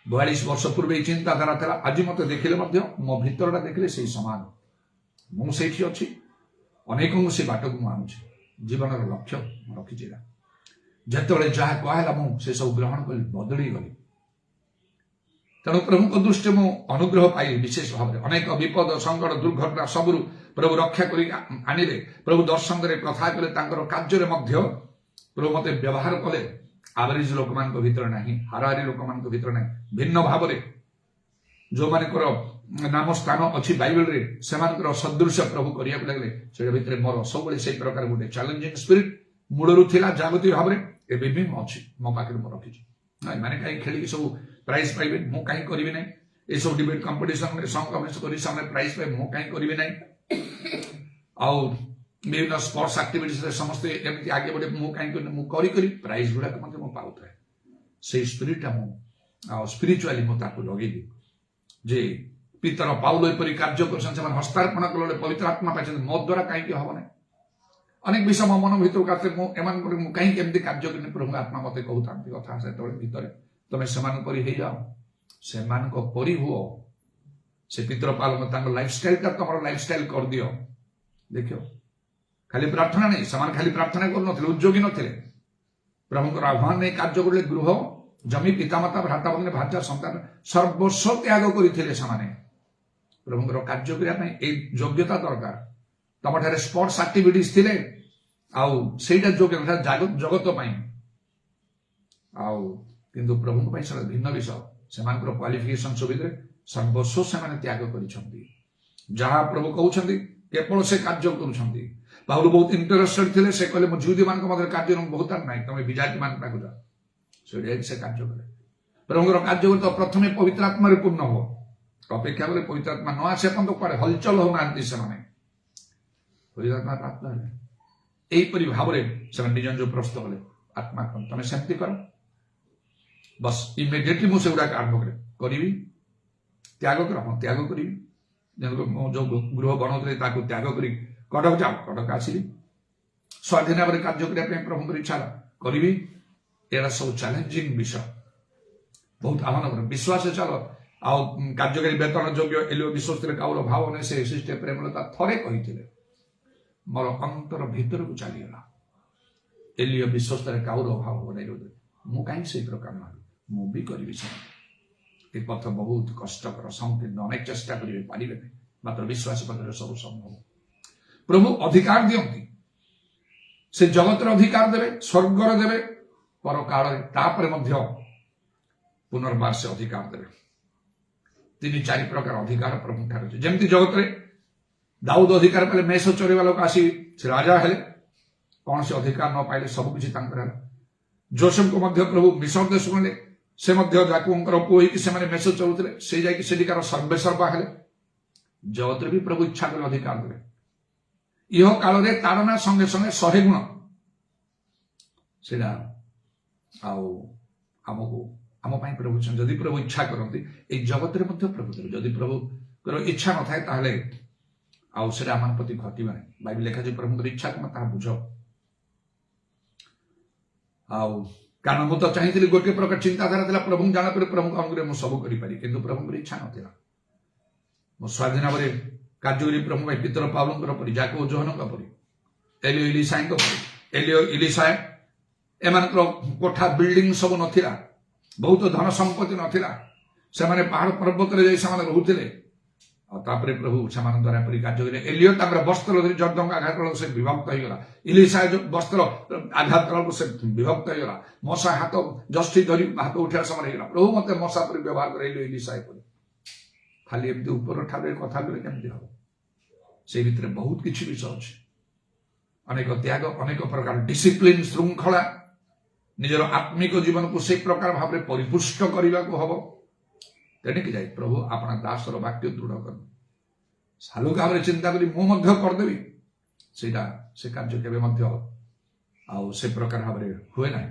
42 ବର୍ଷ ପୂର୍ବେ ଏଇ ଚିନ୍ତାଧାରା ଥିଲା। ଆଜି ମତେ ଦେଖିଲେ ମଧ୍ୟ ମୋ ଭିତରଟା ଦେଖିଲେ ସେଇ ସମାନ। ମୁଁ ସେଇଠି ଅଛି, ଅନେକଙ୍କୁ ସେ ବାଟକୁ ମୁଁ ଆଣୁଛି। ଜୀବନର ଲକ୍ଷ୍ୟ ମୁଁ ରଖିଛି। ଯେତେବେଳେ ଯାହା କୁହାହେଲା ମୁଁ ସେ ସବୁ ଗ୍ରହଣ କଲି, ବଦଳି ଗଲି। ତେଣୁ ପ୍ରଭୁଙ୍କ ଦୃଷ୍ଟିରେ ମୁଁ ଅନୁଗ୍ରହ ପାଇଲି ବିଶେଷ ଭାବରେ। ଅନେକ ବିପଦ ସଂକଟ ଦୁର୍ଘଟଣା ସବୁରୁ ପ୍ରଭୁ ରକ୍ଷା କରି ଆଣିଲେ। ପ୍ରଭୁ ଦର୍ଶନରେ କଥା କଲେ, ତାଙ୍କର କାର୍ଯ୍ୟରେ ମଧ୍ୟ ପ୍ରଭୁ ମତେ ବ୍ୟବହାର କଲେ। ଆଭରେଜ ଲୋକମାନଙ୍କ ଭିତରେ ନାହିଁ, ହାରାହାରି ଲୋକମାନଙ୍କ ଭିତରେ ନାହିଁ, ଭିନ୍ନ ଭାବରେ ଯୋଉମାନଙ୍କର ନାମ ସ୍ଥାନ ଅଛି ବାଇବେଲରେ ସେମାନଙ୍କର ସଦୃଶ୍ୟ ପ୍ରଭୁ କରିବାକୁ ଲାଗିଲେ। ସେଇଟା ଭିତରେ ମୋର ସବୁବେଳେ ସେଇ ପ୍ରକାର ଗୋଟେ ଚ୍ୟାଲେଞ୍ଜିଂ ସ୍ପିରିଟ ମୂଳରୁ ଥିଲା ଯାବତୀୟ ଭାବରେ। ଏବେ ବି ଅଛି, ମୋ ପାଖରେ ମୁଁ ରଖିଛି। ଏମାନେ କାହିଁକି ଖେଳିକି ସବୁ ପ୍ରାଇଜ ପାଇବେ, ମୁଁ କାହିଁକି କରିବି ନାହିଁ। ଏସବୁ ଡିବେଟ୍ କମ୍ପିଟିସନରେ ସଙ୍ଗ କମ୍ପିଟିସନରେ ପ୍ରାଇଜ ପାଇବେ, ମୁଁ କାହିଁକି କରିବି ନାହିଁ। ଆଉ ବିଭିନ୍ନ ସ୍ପୋର୍ଟସ ଆକ୍ଟିଭିଟିସରେ ସମସ୍ତେ ଏମିତି ଆଗେ ବଢେ, ମୁଁ କାହିଁକି ମୁଁ କରି ପ୍ରାଇଜ ଗୁଡାକ ମଧ୍ୟ ମୁଁ ପାଉଥାଏ। ସେଇ ସ୍ପିରିଟଟା ମୁଁ ଆଉ ସ୍ପିରିଚୁଆଲି ମୁଁ ତାକୁ ଲଗେଇଲି ଯେ ପିତର ପାଉଲ ଏପରି କାର୍ଯ୍ୟ କରୁଛନ୍ତି, ସେମାନେ ହସ୍ତାର୍ପଣ କଲେ, ପବିତ୍ର ଆତ୍ମା ପାଇଛନ୍ତି, ମୋ ଦ୍ୱାରା କାହିଁକି ହବ ନାହିଁ। ଅନେକ ବିଷୟ ମୋ ମନ ଭିତରକୁ ଆସେ, ମୁଁ ଏମାନଙ୍କର ମୁଁ କାହିଁକି ଏମିତି କାର୍ଯ୍ୟ କରିନି। ପ୍ରଭୁ ଆତ୍ମା ମତେ କହୁଥାନ୍ତି କଥା ସେତେବେଳେ ଭିତରେ, ତମେ ସେମାନଙ୍କ ପରି ହେଇଯାଅ, ସେମାନଙ୍କ ପରି ହୁଅ। ସେ ପିତର ପାଉଲ ତାଙ୍କ ଲାଇଫଷ୍ଟାଇଲଟା ତମର ଲାଇଫଷ୍ଟାଇଲ କରିଦିଅ। ଦେଖିବ ଖାଲି ପ୍ରାର୍ଥନା ନାହିଁ, ସେମାନେ ଖାଲି ପ୍ରାର୍ଥନା କରୁନଥିଲେ, ଉଦ୍ଯୋଗୀ ନଥିଲେ। ପ୍ରଭୁଙ୍କର ଆହ୍ୱାନ ନେଇ କାର୍ଯ୍ୟ କରିଲେ। ଗୃହ ଜମି ପିତାମାତା ଭ୍ରାତା ଭଗ୍ନୀ ଭାର୍ଯ୍ୟା ସନ୍ତାନ ସର୍ବସ୍ୱ ତ୍ୟାଗ କରିଥିଲେ ସେମାନେ। ପ୍ରଭୁଙ୍କର କାର୍ଯ୍ୟ କରିବା ପାଇଁ ଏଇ ଯୋଗ୍ୟତା ଦରକାର। ତମଠାରେ ସ୍ପୋର୍ଟସ ଆକ୍ଟିଭିଟିସ ଥିଲେ, ଆଉ ସେଇଟା ଯୋଗ୍ୟତା ଜଗତ ପାଇଁ, ଆଉ କିନ୍ତୁ ପ୍ରଭୁଙ୍କ ପାଇଁ ସେଟା ଭିନ୍ନ ବିଷୟ। ସେମାନଙ୍କର କ୍ୱାଲିଫିକେସନ ସୁବିଧାରେ ସର୍ବସ୍ୱ ସେମାନେ ତ୍ୟାଗ କରିଛନ୍ତି। ଯାହା ପ୍ରଭୁ କହୁଛନ୍ତି କେବଳ ସେ କାର୍ଯ୍ୟ କରୁଛନ୍ତି। ପାଉଲ ବହୁତ ଇଣ୍ଟରେଷ୍ଟେଡ ଥିଲେ। ସେ କହିଲେ, ମୁଁ ଜିହୁଦୀ ମାନଙ୍କ ମଧ୍ୟରେ କାର୍ଯ୍ୟ ବହୁତ ନାହିଁ, ତମେ ବିଜାତି ମାନଙ୍କ ପାଖକୁ ଯାଅ। ସେଠି ସେ କାର୍ଯ୍ୟ କଲେ। ପ୍ରଭୁଙ୍କର କାର୍ଯ୍ୟ କରି ତ ପ୍ରଥମେ ପବିତ୍ର ଆତ୍ମାରେ ପୂର୍ଣ୍ଣ ହବ। ଅପେକ୍ଷା କଲେ ପବିତ୍ର ଆତ୍ମା ନ ଆସେ ପର୍ଯ୍ୟନ୍ତ କୁଆଡେ ହଲଚଲ ହଉନାହାନ୍ତି ସେମାନେ। ପବିତ୍ର ଆତ୍ମା ପ୍ରାପ୍ତ ହେଲେ ଏଇପରି ଭାବରେ ସେମାନେ ନିଜ ନିଜ ପ୍ରସ୍ତୁତ କଲେ। ଆତ୍ମା ତମେ ସେମିତି କର, ବସ୍ ଇମିଡିଏଟଲି ମୁଁ ସେଗୁଡାକ ଆରମ୍ଭ କରିବି। ତ୍ୟାଗ କର, ହଁ ତ୍ୟାଗ କରିବି। ମୁଁ ଯୋଉ ଗୃହ ବନଉଥିଲି ତାକୁ ତ୍ୟାଗ କରି କଟକ ଯାଅ, କଟକ ଆସିଲି। ସ୍ୱାଧୀନ ଭାବରେ କାର୍ଯ୍ୟ କରିବା ପାଇଁ ପ୍ରଭୁଙ୍କର ଇଚ୍ଛା ହେଲା, କରିବି। ଏରା ସବୁ ଚ୍ୟାଲେଞ୍ଜିଂ ବିଷୟ, ବହୁତ ଆହ୍ୱାନ। ବିଶ୍ୱାସ ଚାଲ ଆଉ କାର୍ଯ୍ୟକାରୀ ବେତନ ଯୋଗ୍ୟ ଏଲିଓ ବିଶ୍ୱସ୍ତରେ କାଉର ଭାବ ନାହିଁ, ସେ ସୃଷ୍ଟି ପ୍ରେମଲତା ଥରେ କହିଥିଲେ, ମୋର ଅନ୍ତର ଭିତରକୁ ଚାଲିଗଲା। ଏଲିଓ ବିଶ୍ୱସ୍ତରେ କାଉର ଭାବ ବନାଇ, ମୁଁ କାହିଁକି ସେଇ ପ୍ରକାର ନାହିଁ, ମୁଁ ବି କରିବି ସେମିତି। ଏ ପଥ ବହୁତ କଷ୍ଟକର, ସଂକୀର୍ଣ୍ଣ, ଅନେକ ଚେଷ୍ଟା କରିବେ, ପାରିବେ ନାହିଁ, ମାତ୍ର ବିଶ୍ୱାସ ପଥରେ ସବୁ ସମ୍ଭବ। ପ୍ରଭୁ ଅଧିକାର ଦିଅନ୍ତି, ସେ ଜଗତର ଅଧିକାର ଦେବେ, ସ୍ୱର୍ଗର ଦେବେ ପରକାଳରେ, ତାପରେ ମଧ୍ୟ ପୁନର୍ବାର ସେ ଅଧିକାର ଦେବେ। 3-4 ପ୍ରକାର ଅଧିକାର ପ୍ରଭୁଠାରେ ଅଛି। ଯେମିତି ଜଗତରେ ଦାଉଦ ଅଧିକାର ପାଇଲେ, ମେଷ ଚରେଇବା ଲୋକ ଆସି ସେ ରାଜା ହେଲେ, କୌଣସି ଅଧିକାର ନ ପାଇଲେ ସବୁକିଛି ତାଙ୍କର ହେଲା। ଯୋସେଫଙ୍କୁ ମଧ୍ୟ ପ୍ରଭୁ ମିଶର ଦେଶକୁ ନେଲେ, ସେ ମଧ୍ୟ ଯାକୁଙ୍କର ପୁଅ ହେଇକି ସେମାନେ ମେଷ ଚଳୁଥିଲେ, ସେ ଯାଇକି ସେଠିକାର ସର୍ବେସର୍ବା ହେଲେ। ଜଗତରେ ବି ପ୍ରଭୁ ଇଚ୍ଛା କଲେ ଅଧିକାର ଦେବେ। ଇହ କାଳରେ ତାଡ଼ନା ସଙ୍ଗେ ସଙ୍ଗେ 100 ଗୁଣ ସେଇଟା ଆଉ ଆମକୁ ଆମ ପାଇଁ ପ୍ରଭୁ ଯଦି ପ୍ରଭୁ ଇଚ୍ଛା କରନ୍ତି ଏଇ ଜଗତରେ ମଧ୍ୟ ପ୍ରଭୁ ଦେବେ। ଯଦି ପ୍ରଭୁଙ୍କର ଇଚ୍ଛା ନଥାଏ ତାହେଲେ ଆଉ ସେଟା ଆମ ପ୍ରତି ଘଟିବ ନାହିଁ। ବାଇବେଲ ଲେଖାଯାଏ ପ୍ରଭୁଙ୍କର ଇଚ୍ଛା କଣ ତାହା ବୁଝ। ଆଉ କାରଣ ମୁଁ ତ ଚାହିଁଥିଲି ଗୋଟିଏ ପ୍ରକାର ଚିନ୍ତାଧାରା ଥିଲା, ପ୍ରଭୁଙ୍କୁ ଜାଣା ପରେ ପ୍ରଭୁଙ୍କ ଅନୁଗ୍ରହ ମୁଁ ସବୁ କରିପାରି, କିନ୍ତୁ ପ୍ରଭୁଙ୍କର ଇଚ୍ଛା ନଥିଲା। ମୁଁ ସ୍ୱାଧୀନ ଭାବରେ କାର୍ଯ୍ୟ କରି ପ୍ରଭୁ ପାଇଁ ପିତର ପାଉଲଙ୍କର ପରି, ଯାକୋବ ଯୋହନଙ୍କ ପରି, ଏଲିଓ ଇଲିସାଙ୍କ ପରି, ଏଲିଓ ଇଲିସାଏ ଏମାନଙ୍କର କୋଠା ବିଲ୍ଡିଂ ସବୁ ନଥିଲା, ବହୁତ ଧନ ସମ୍ପତ୍ତି ନଥିଲା, ସେମାନେ ପାହାଡ଼ ପର୍ବତରେ ଯାଇ ସେମାନେ ରହୁଥିଲେ। ଆଉ ତାପରେ ପ୍ରଭୁ ସେମାନଙ୍କ ଦ୍ୱାରା ଏପରି କାର୍ଯ୍ୟ କଲେ। ଏଲିଓ ତାଙ୍କର ବସ୍ତ୍ର ଧରି ଜର୍ଦ୍ଦନଙ୍କ ଆଘାତ କଳକୁ ସେ ବିଭକ୍ତ ହେଇଗଲା। ଇଲିସାଏ ବସ୍ତ୍ର ଆଘାତ କଳକୁ ସେ ବିଭକ୍ତ ହେଇଗଲା। ମଶା ହାତ ଜଷ୍ଟି ଧରି ହାତ ଉଠିବା ସମୟରେ ହେଇଗଲା। ପ୍ରଭୁ ମତେ ମଶା ପରି ବ୍ୟବହାର করে, ଏଲିଓ ଇଲିସାଏ ପରି। ଖାଲି ଏମିତି ଉପର ଠାରୁ କଥା କଲେ କେମିତି ହବ? ସେଇ ଭିତରେ ବହୁତ କିଛି ବିଷୟ ଅଛି। ଅନେକ ତ୍ୟାଗ, ଅନେକ ପ୍ରକାର ଡିସିପ୍ଲିନ, ଶୃଙ୍ଖଳା, ନିଜର ଆତ୍ମିକ ଜୀବନକୁ ସେଇ ପ୍ରକାର ଭାବରେ ପରିପୁଷ୍ଟ କରିବାକୁ ହବ। ତେଣିକି ଯାଇ ପ୍ରଭୁ ଆପଣ ଦାସର ବାକ୍ୟ ଦୃଢ଼ କରନ୍ତୁ। ହାଲୁକା ଭାବରେ ଚିନ୍ତା କରି ମୁଁ ମଧ୍ୟ କରିଦେବି, ସେଇଟା ସେ କାର୍ଯ୍ୟ କେବେ ମଧ୍ୟ ଆଉ ସେ ପ୍ରକାର ଭାବରେ ହୁଏ ନାହିଁ।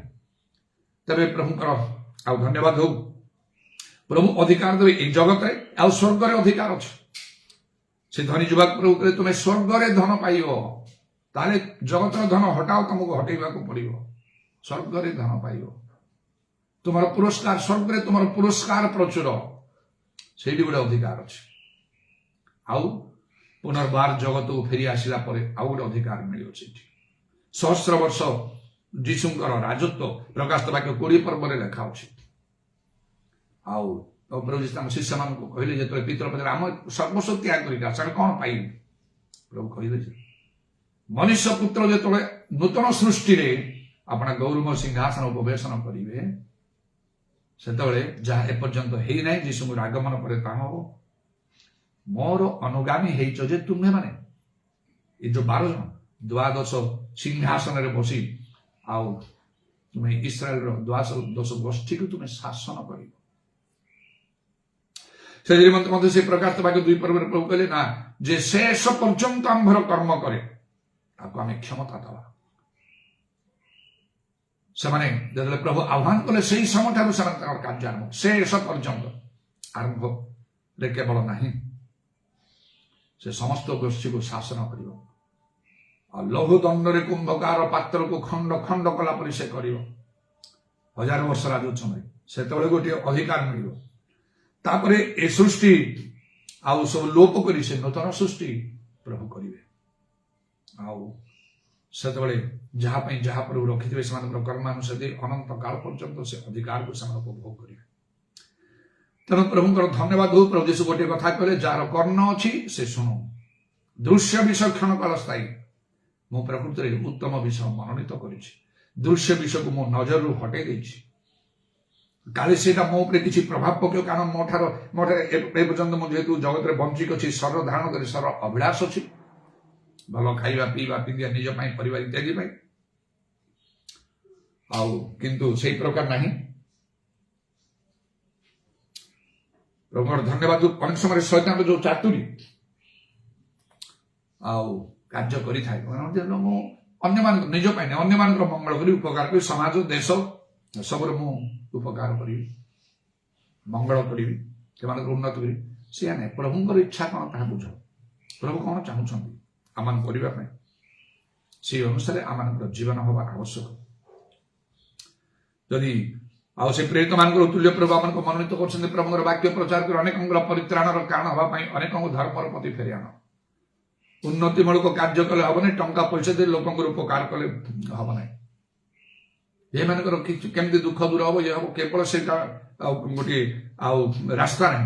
ତେବେ ପ୍ରଭୁଙ୍କର ଆଉ ଧନ୍ୟବାଦ ହଉ। ପ୍ରଭୁ ଅଧିକାର ଦେବେ ଏଇ ଜଗତରେ, ଆଉ ସ୍ୱର୍ଗରେ ଅଧିକାର ଅଛି। से धनी युवक प्रभु कहले तुम स्वर्ग रे धन पाइब ताले जगत धन हटाओ तुमको हटेवा को पड़िबो स्वर्ग रे धन पाइब तुमर पुरस्कार स्वर्ग रे तुमर पुरस्कार प्रचुर सेठी गोटे अधिकार अछि आउ पुनर्बार जगत को फेरी आसिला परे आउ गोटे अधिकार मिलियो सेठी सहस्र वर्ष जीशुंकर राजत्व प्रकाश वाक्य 20 पर्व रे लेखा अछि आउ प्रभु जी शिष्य मान को कहले जे पितर पत्र आम सर्वस्व त्याग करिक आसार कौन पाई प्रभु कहले मनुष्य पुत्र जो नूतन सृष्टि रे अपना गौरव सिंहासन उपवेशन करिवे सेतबेले जहा एपर्यंत हेई नै जीशुंकर आगमन पर ताहा हो मोर अनुगामी हेइचो जे तुम्हे माने ए जो 12 जन द्वादश सिंहासन रे बसी आउ तुम्हें इस्राएल रो द्वादश गोष्ठी को तुम्हें शासन करिवो से मत से प्रकार वाक्य 2 पर्व प्रभु कहले ना जे शेष पर्यंत आंभर कर्म करे आपको आम क्षमता दवा से माने जब प्रभु आह्वान कले से समय ठार से कार्य आरंभ शेष पर्यंत आरंभ रे केवल नहीं से समस्त गोष्ठी को शासन कर लौह दंड रे कुंभकार पात्र को खंड खंड कला पर से कर 1000 वर्ष राजोत्सव से गोटे अधिकार मिल तापरे ए सृष्टि आउ सब लोप करी से नूतन सृष्टि प्रभु करिवे आउ सेतबेले जहा पई जहा प्रभु रखिथिबे समान कर्मानुसार अनंत काल पर्यंत से अधिकार को समान उपभोग करिवे तेणु प्रभुଙ୍କର धन्यवाद हो प्रभु यीशु गोटे कथा कहले जार कर्ण अछि से सुनो दृश्य विषय क्षण काल स्थायी मो प्रकृति रे उत्तम विषय मनोनीत करिछि दृश्य विषय को मो नजर रु हटे दैछि काले सेटा मो उपरे किछि प्रभाव पक्यो कारण मोठार ए पर्यंत मो जेतु जगत रे बंचिक अछि सर धारण करी सर अभिलाष अछि भलो खाइबा पीबा पिंदिया निज पई परिवार इत्यादि पई आउ किंतु सेही प्रकार नाही प्रभुर धन्यवाद अनेक समय शैतान जो चातुरी आउ कार्य करि थाए मु अन्य मान निज पई नै अन्य मान मंगल करी उपकार करी समाज देश सबरे मु उपकार करी मंगल करी सेमान उन्नत करी से नै प्रभुଙ୍କର इच्छा कोन ता बुझ प्रभु कोन चाहुछंती आमान करिबा पई से अनुसार आमान जीवन होबा आवश्यक यदि आउ से प्रेरित मानकर तुल्य प्रभु आमान को मनोनीत करछन्ते प्रभुଙ୍କର वाक्य प्रचार कर अनेकଙ୍କର परित्राणर कारण होबा पई अनेकଙ୍କୁ धर्मर प्रति फेरि आनो उन्नति मूलक कार्य कले हब नै टंका पैसा दे लोकଙ୍କର उपकार कले हब नै ये मानकर केमती दुख दूर हम ये हम केवल से गोटे रास्ता ना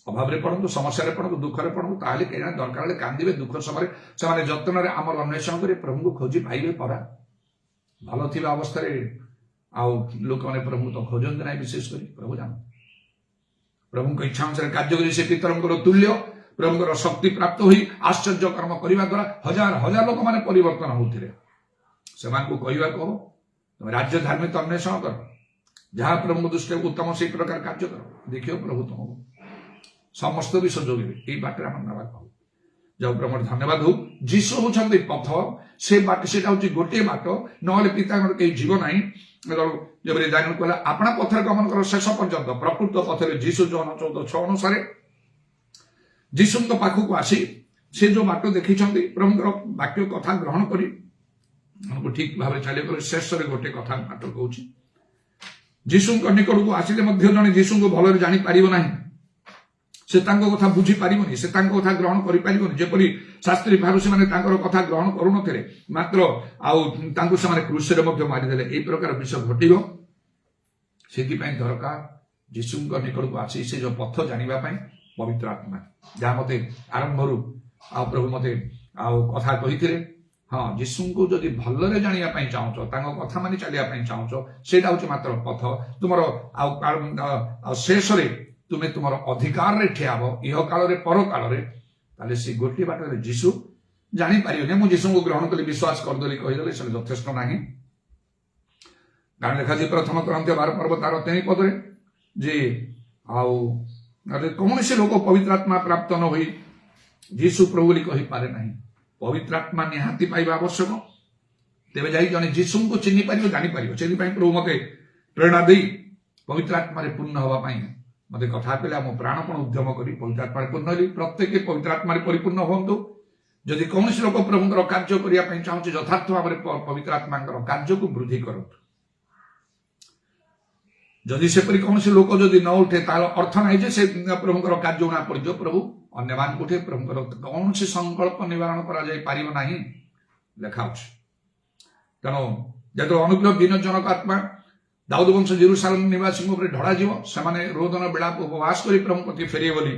अभाव पड़ू समस्या पड़ू दुख पड़ू ताले कहीं दरकार कांदे दुख समय से जत्न आम अन्वेषण कर प्रभु को खोजी पाइबे परा भल थी अवस्था आउ लोक मैंने प्रभु तो खोजते ना विशेष कर प्रभु जान प्रभु को इच्छा अनुसार कार्य कर से पितर तुल्य प्रभुଙ୍କର शक्ति प्राप्त हुई आश्चर्य कर्म करने द्वारा हजार हजार लोक मैंने परिवर्तन होते से कहवा कह तुम राज्य धार्मिक अन्वेषण कर जहाँ प्रभु दृष्टि उत्तम से प्रकार कार्य कर देखियो प्रभु तुमको समस्त भी सुजोगे यही बाटे आम ना कह जाओ प्रभु धन्यवाद हो जीशु होती पथ से बाट से गोटे बाट ना पिता कहीं जीव ना जब दानियल कहला अपना पथर गमन कर शेष पर्यंत प्रकृत पथर जीशु जो 14:6 अनुसार जीशु पाखक आसी से जो बाट देखी प्रभुଙ୍କର वाक्य कथा ग्रहण करी हमको ठीक भाव चलिए शेष गोटे कथा बाट कहूँ जीशु निकट को आसिले जड़े जीशु को भल जानी पार ना से कथा बुझी पारनि से कथा ग्रहण कर जेपरी शास्त्री फारूसी मैंने कथा ग्रहण करुन मात्र आउ से क्रूस मारिदे यही प्रकार विषय घटो से दरकार जीशु निकट को आसी से जो पथ जानापी पवित्र आत्मा जहाँ मत आरंभ प्रभु मत कथा कही हाँ जीशु को जदि भलरे जानापी चाहूच कथा मानि चलिया चाहूच से मात्र पथ तुम शेष तुम्हें तुम अधिकार ठियाब इह काल पर काल से गोटे बाटर जीशु जापर मुझे जीशु को ग्रहण कली विश्वास करदेली कहीदे से यथेष्ट ना कारण देखा प्रथम Corinthians 12 पर्व तार 3 पदरे जे कौन से लोक पवित्र आत्मा प्राप्त न हुई जीशु प्रभु बोली कही पारे ना पवित्र आत्मा निहाती पाइबा आवश्यक तेरे जाई जने जीशु को चिन्ह पार जापर से प्रभु मत प्रेरणा दे पवित्र आत्मा पूर्ण हवापाई मते कथा कहले मो प्राणपण उद्यम करी पवित्र आत्मा पूर्ण होली प्रत्येक पवित्र आत्मा परिपूर्ण हुंतु जदि कौन लोक प्रभुंर कार्य करने चाहूँ यथार्थ भाव में पवित्र आत्मा कार्य को वृद्धि करतु जदि सेपरी कौन लोक जदि न उठे तार अर्थ ना से प्रभुंर कार्य ना पड़ प्रभु अन्य मान उठे प्रभुंर कौन संकल्प निवारण करा लेखा तेणु जब अनुग्रह विनोजनक आत्मा दाऊद वंश जेरुसालेम निवासी ढड़ा से रोदन बेला उपवास कर प्रभु प्रति फेरे बोली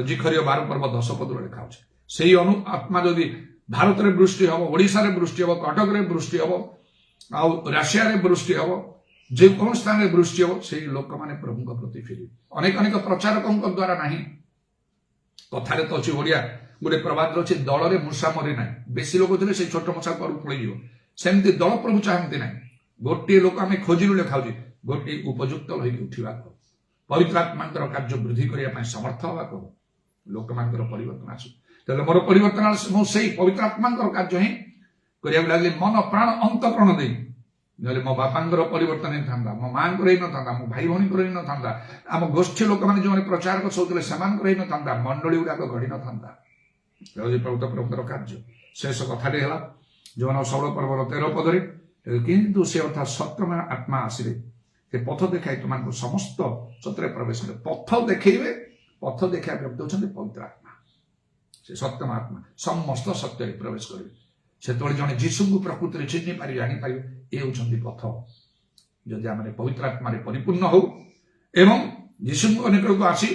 जिखरीय 12 पर्व 10 पद लेखा से आत्मा जदि भारत में वृष्टि हम ओडिशा रे वृष्टि हम कटक रे वृष्टि हम आ राशिया रे वृष्टि हम जे कौन स्थान में वृष्टि हम से लोक मैंने प्रभु प्रति फेरे अनेक अनेक प्रचारकों द्वारा नहीं कथार तो अच्छी ओडिया गोटे प्रवाद अच्छे दल में मूषा मरी ना बेसी लोक थे छोट मूषा पर पलि सेमती दल प्रभु चाहती ना गोटे लोक आम खोजिलु लेखा गोटे उपयुक्त लगे उठा पवित्र आत्मा कार्य वृद्धि करने समर्थ हवा कह लोक मान परिवर्तन आसू तेज मोर परिवर्तन मुझे पवित्र आत्मा कार्य ही करा लगे मन प्राण अंतकरण दे ना मो बापा परिवर्तन ही था मो माँ ही न था मो भाई भाई ही न था आम गोष्ठी लोक मैंने जो प्रचार कर से न था मंडली गुड़ाक गढ़ी न था प्रभुत्व प्रभुत्व कार्य शेष कथाटे है जो 16 पर्व 13 पदरे किंतु से अर्थात सत्यमय आत्मा आसिले से पथ देखाई तुम समस्त सत्य प्रवेश करे पथ देखिए पथ देखा व्यक्ति होती पवित्र आत्मा से सत्यम आत्मा समस्त सत्य प्रवेश करेंगे से जड़े जीशु को प्रकृति में चिन्ह पारे जापर ये होती पथ जदि आम पवित्र आत्मा परिपूर्ण हो एवं जीशु निकट को आसी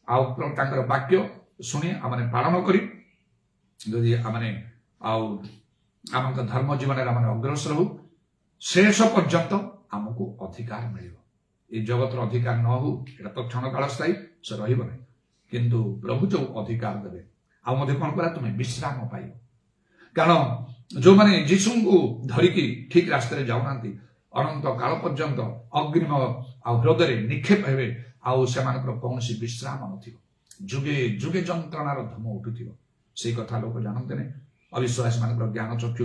आर वाक्य शुणी आम पालन कर आम धर्म जीवन में अग्रसर हो शेष पर्यंत आमको अधिकार मिल ये जगत अधिकार न हो तो क्षण काल स्थायी से रहा किंतु प्रभु जो अधिकार देवे आगे कौन करा तुम्हें विश्राम पाइब कारण जो मैंने जीशु को धरिकी ठीक रास्ते जाऊना अनंत काल पर्यंत अग्निम हृदय निक्षेप हे कौन विश्राम न जुगे जुगे जंत्रणार धूम उठुव से कथा लोक जानते नहीं अविश्वास मान ज्ञान चक्षु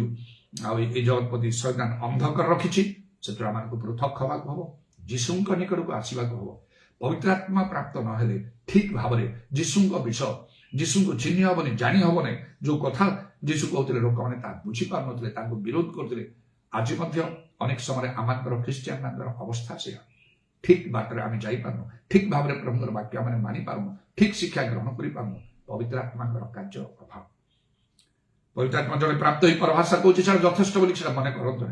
आई जगतपति शैतान अंध कर रखी से पृथक हवा हम जीशु निकट को आसवा हम पवित्र आत्मा प्राप्त न ठीक भाव में जीशु विषय जीशु को चिन्ह हेनी जानी हेनी जो कथा जीशु कहते लोक मैंने बुझी पार ना विरोध करते आज अनेक समय आम ख्रीस्टियान अवस्था से ठीक बाटर आम जापार ठीक भाव में प्रभुर वाक्य आम मानि पारूँ ठीक शिक्षा ग्रहण कर पारूँ पवित्र आत्मा कार्य अभाव पवित्र आत्मा जब प्राप्त हो परभाषा कौच यथेष्ट मन करते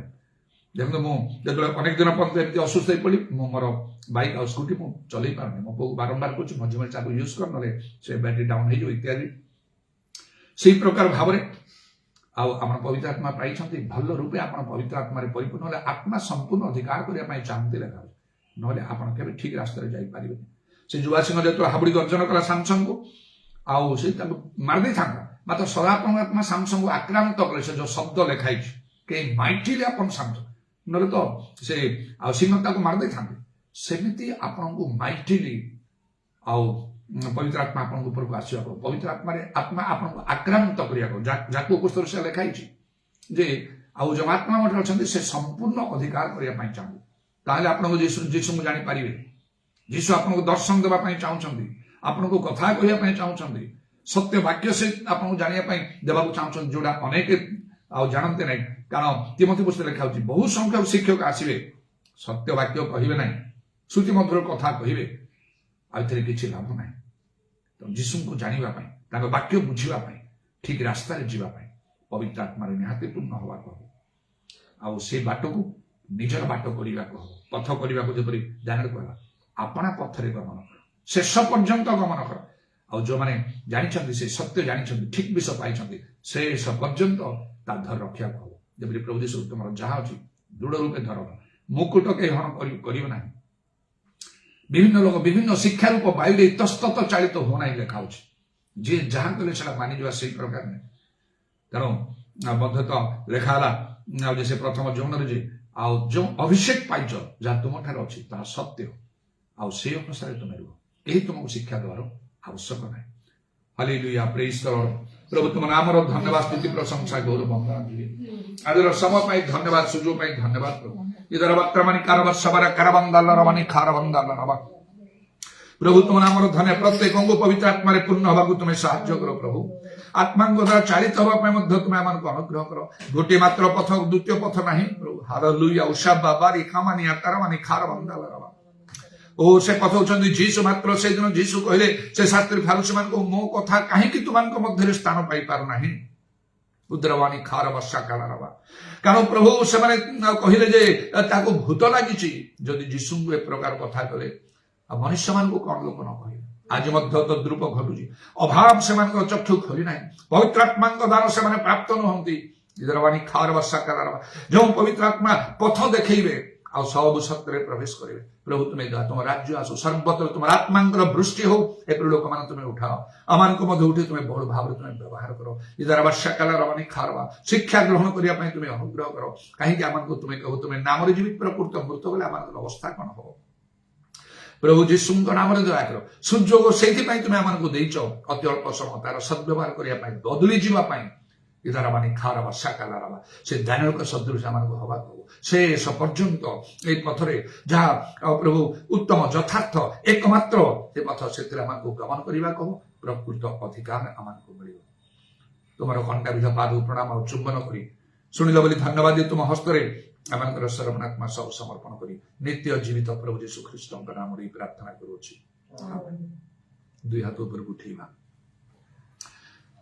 देखो मुझे अनेक दिन पर्यटन असुस्थ हो पड़ी मोर बाइक और स्कूटी मुझे चल पारे मो पो बारंबार कह मझे मझे ताको यूज कर ना से बैटरी डाउन हो इत्यादि से प्रकार भाव में आम पवित्र आत्मा पाई भल रूपे आप पवित्र आत्मा परिपूर्ण ना आत्मा संपूर्ण अधिकार करने चाहते लगा ना आप ठीक रास्ते जापारे से युवा सिंह जो हाबुड़ी गर्जन कला सामसंग को आउ से मारदे था मात्र सदात्मा आत्मा सामसंग को आक्रांत कले से जो शब्द लिखाई कहीं माइटिली आप सामसंग ना तो से सिंह को मारदे था सेमती आपन को माइटिली पवित्र आत्मा आपन ऊपर को आसवा पवित्र आत्मा आत्मा आपन आक्रांत करने पुस्तक से लिखाई जे जो आत्मा मठ अच्छा से संपूर्ण अधिकार करने चाहूँ ताहले आपन जीशु को जापारे जीशु आपको दर्शन देवाई चाहते आपन को कथा कहवाई चाहते सत्य वाक्य से आपको जानापी देवाक चाहते जोड़ा अनेक जानते ना कारण तिमोथी पुस्तक लिखा बहु संख्यक शिक्षक आसवे सत्य वाक्य कहे ना श्रुति मधुर कथा कहे आउे किसी लाभ ना तो जीशु को जानापी वाक्य बुझापी ठीक रास्तार जावाई पवित्र आत्मा निहाती पूर्ण हवा कह से बाट को निजर बाट करने को पथ करने को जपरी ध्यान कहला आपणा पथरे गमन कर शेष पर्यंत गमन कर आ जो मैंने जानी से सत्य जानी ठीक विषय पाई शेष पर्यंत ता धर रखा हम जब प्रभु जीशु तुम जहाँ अच्छी दृढ़ रूपे धर मुकुट कहीं हरण करना विभिन्न लोग विभिन्न शिक्षा रूप वायु इतस्तत चालित होना ही लिखा जी जहाँ कले से मानिजा से प्रकार नहीं तेणु तो लिखाला जैसे प्रथम जौन जे जो अभिषेक पाइच जहाँ तुम ठार अच्छी ता सत्य से अनुसार तुम्हें रुह यही तुमको शिक्षा देवार आवश्यक ना हालेलुया प्रेज द लॉर्ड प्रभु तुम नामर धन्यवाद स्तुति प्रशंसा गौरव वंदना आज समय धन्यवाद सुजोग धन्यवाद प्रभु इधर वक्तमणि कारव सबर करबंदल रवनि खारबंदल रव प्रभु तुम नाम धन्य प्रत्येक पवित्र आत्मा पूर्ण हवा को तुम्हें साहाय्य करो प्रभु आत्मा द्वारा चालित हवा तुम्हें आम अनुग्रह कर गोटे मात्र पथ द्वितीय पथ ना प्रभु हालेलुया उषाबा बारी कामानी तारामानी खार बंदा ओ से पथ होचंदी जीसु मात्र से दिन जीसु कहले से शास्त्री फारुसी मान को मो कथा काहे कि तुमान को मध्य स्थान पाई पार नाही उद्रवाणी खार वर्षा काल रवा कारण प्रभु से माने कहले जे ताको भूत लागिची जदि जीसु ए प्रकार कथा कले मनुष्य मान को कौन लोक न कहे आज मध्य तद्रूप घटुची अभाव से मान को चक्षु खोली नाही पवित्र आत्मा द्वारा से माने प्राप्त न होंती उद्रवाणी खार वर्षा काल रवा जो पवित्र आत्मा पथ देखैबे आ सब सत्य प्रवेश करेंगे प्रभु तुम्हें तुम राज्य आसो सर्वत्र तुम आत्मा वृष्टि हो ए लोक मान तुम्हें उठाओ अमान को मध्य उठे तुम्हें बहु भाव तुम्हें व्यवहार करो इधर वर्षा काल रवानी खारवा शिक्षा ग्रहण करने तुम्हें अनुग्रह करो कहीं आम को तुम्हें कहो तुम्हें नाम जीवित प्रकृत मृत बोले आम अवस्था कौन हो प्रभु जीशु नाम दया कर सुजोग से तुम्हें आम को देच अति अल्प समय तार सद्व्यवहार करने बदली जावाई इधर मानी खार वर्षा काल रवा से दानियल का सदृश आम को हवा कहो से पर्यंत ए पथरे जहाँ प्रभु उत्तम यथार्थ एकमात्र ए पथ से गमन करने कहो प्रकृत अधिकार आम को मिल तुम कंडाविध पाद प्रणाम और चुंबन कर शुणिल बोली धन्यवाद तुम हस्तरे आम सर्वनात्मा सब समर्पण कर नित्य जीवित प्रभु यीशु ख्रीष्ट नाम प्रार्थना करुच्ची दुई हाथ ऊपर उठेगा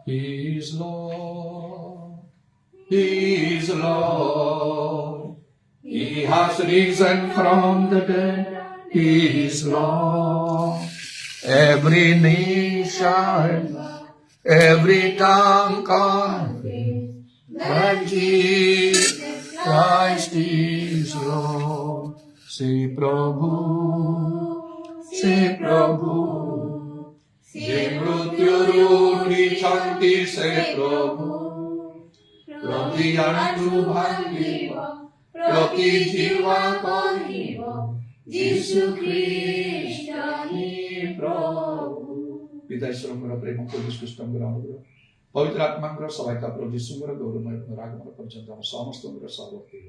He is Lord, He is Lord, He has risen from the dead, He is Lord. Every knee shall, every tongue confess that Jesus Christ is Lord. Say Prabhu, say Prabhu. जे मृत्युरूपी शांति से प्रभु प्रतियान्तु भांगिब प्रति जीवा कहिब यीशु ख्रीष्ट ही प्रभु पिता ईश्वर प्रेम को विश्वस्त अनुग्रह पवित्र आत्मा सहायता प्रभु यीशु गौरवमय आगमन पर्यंत समस्त सहवर्ती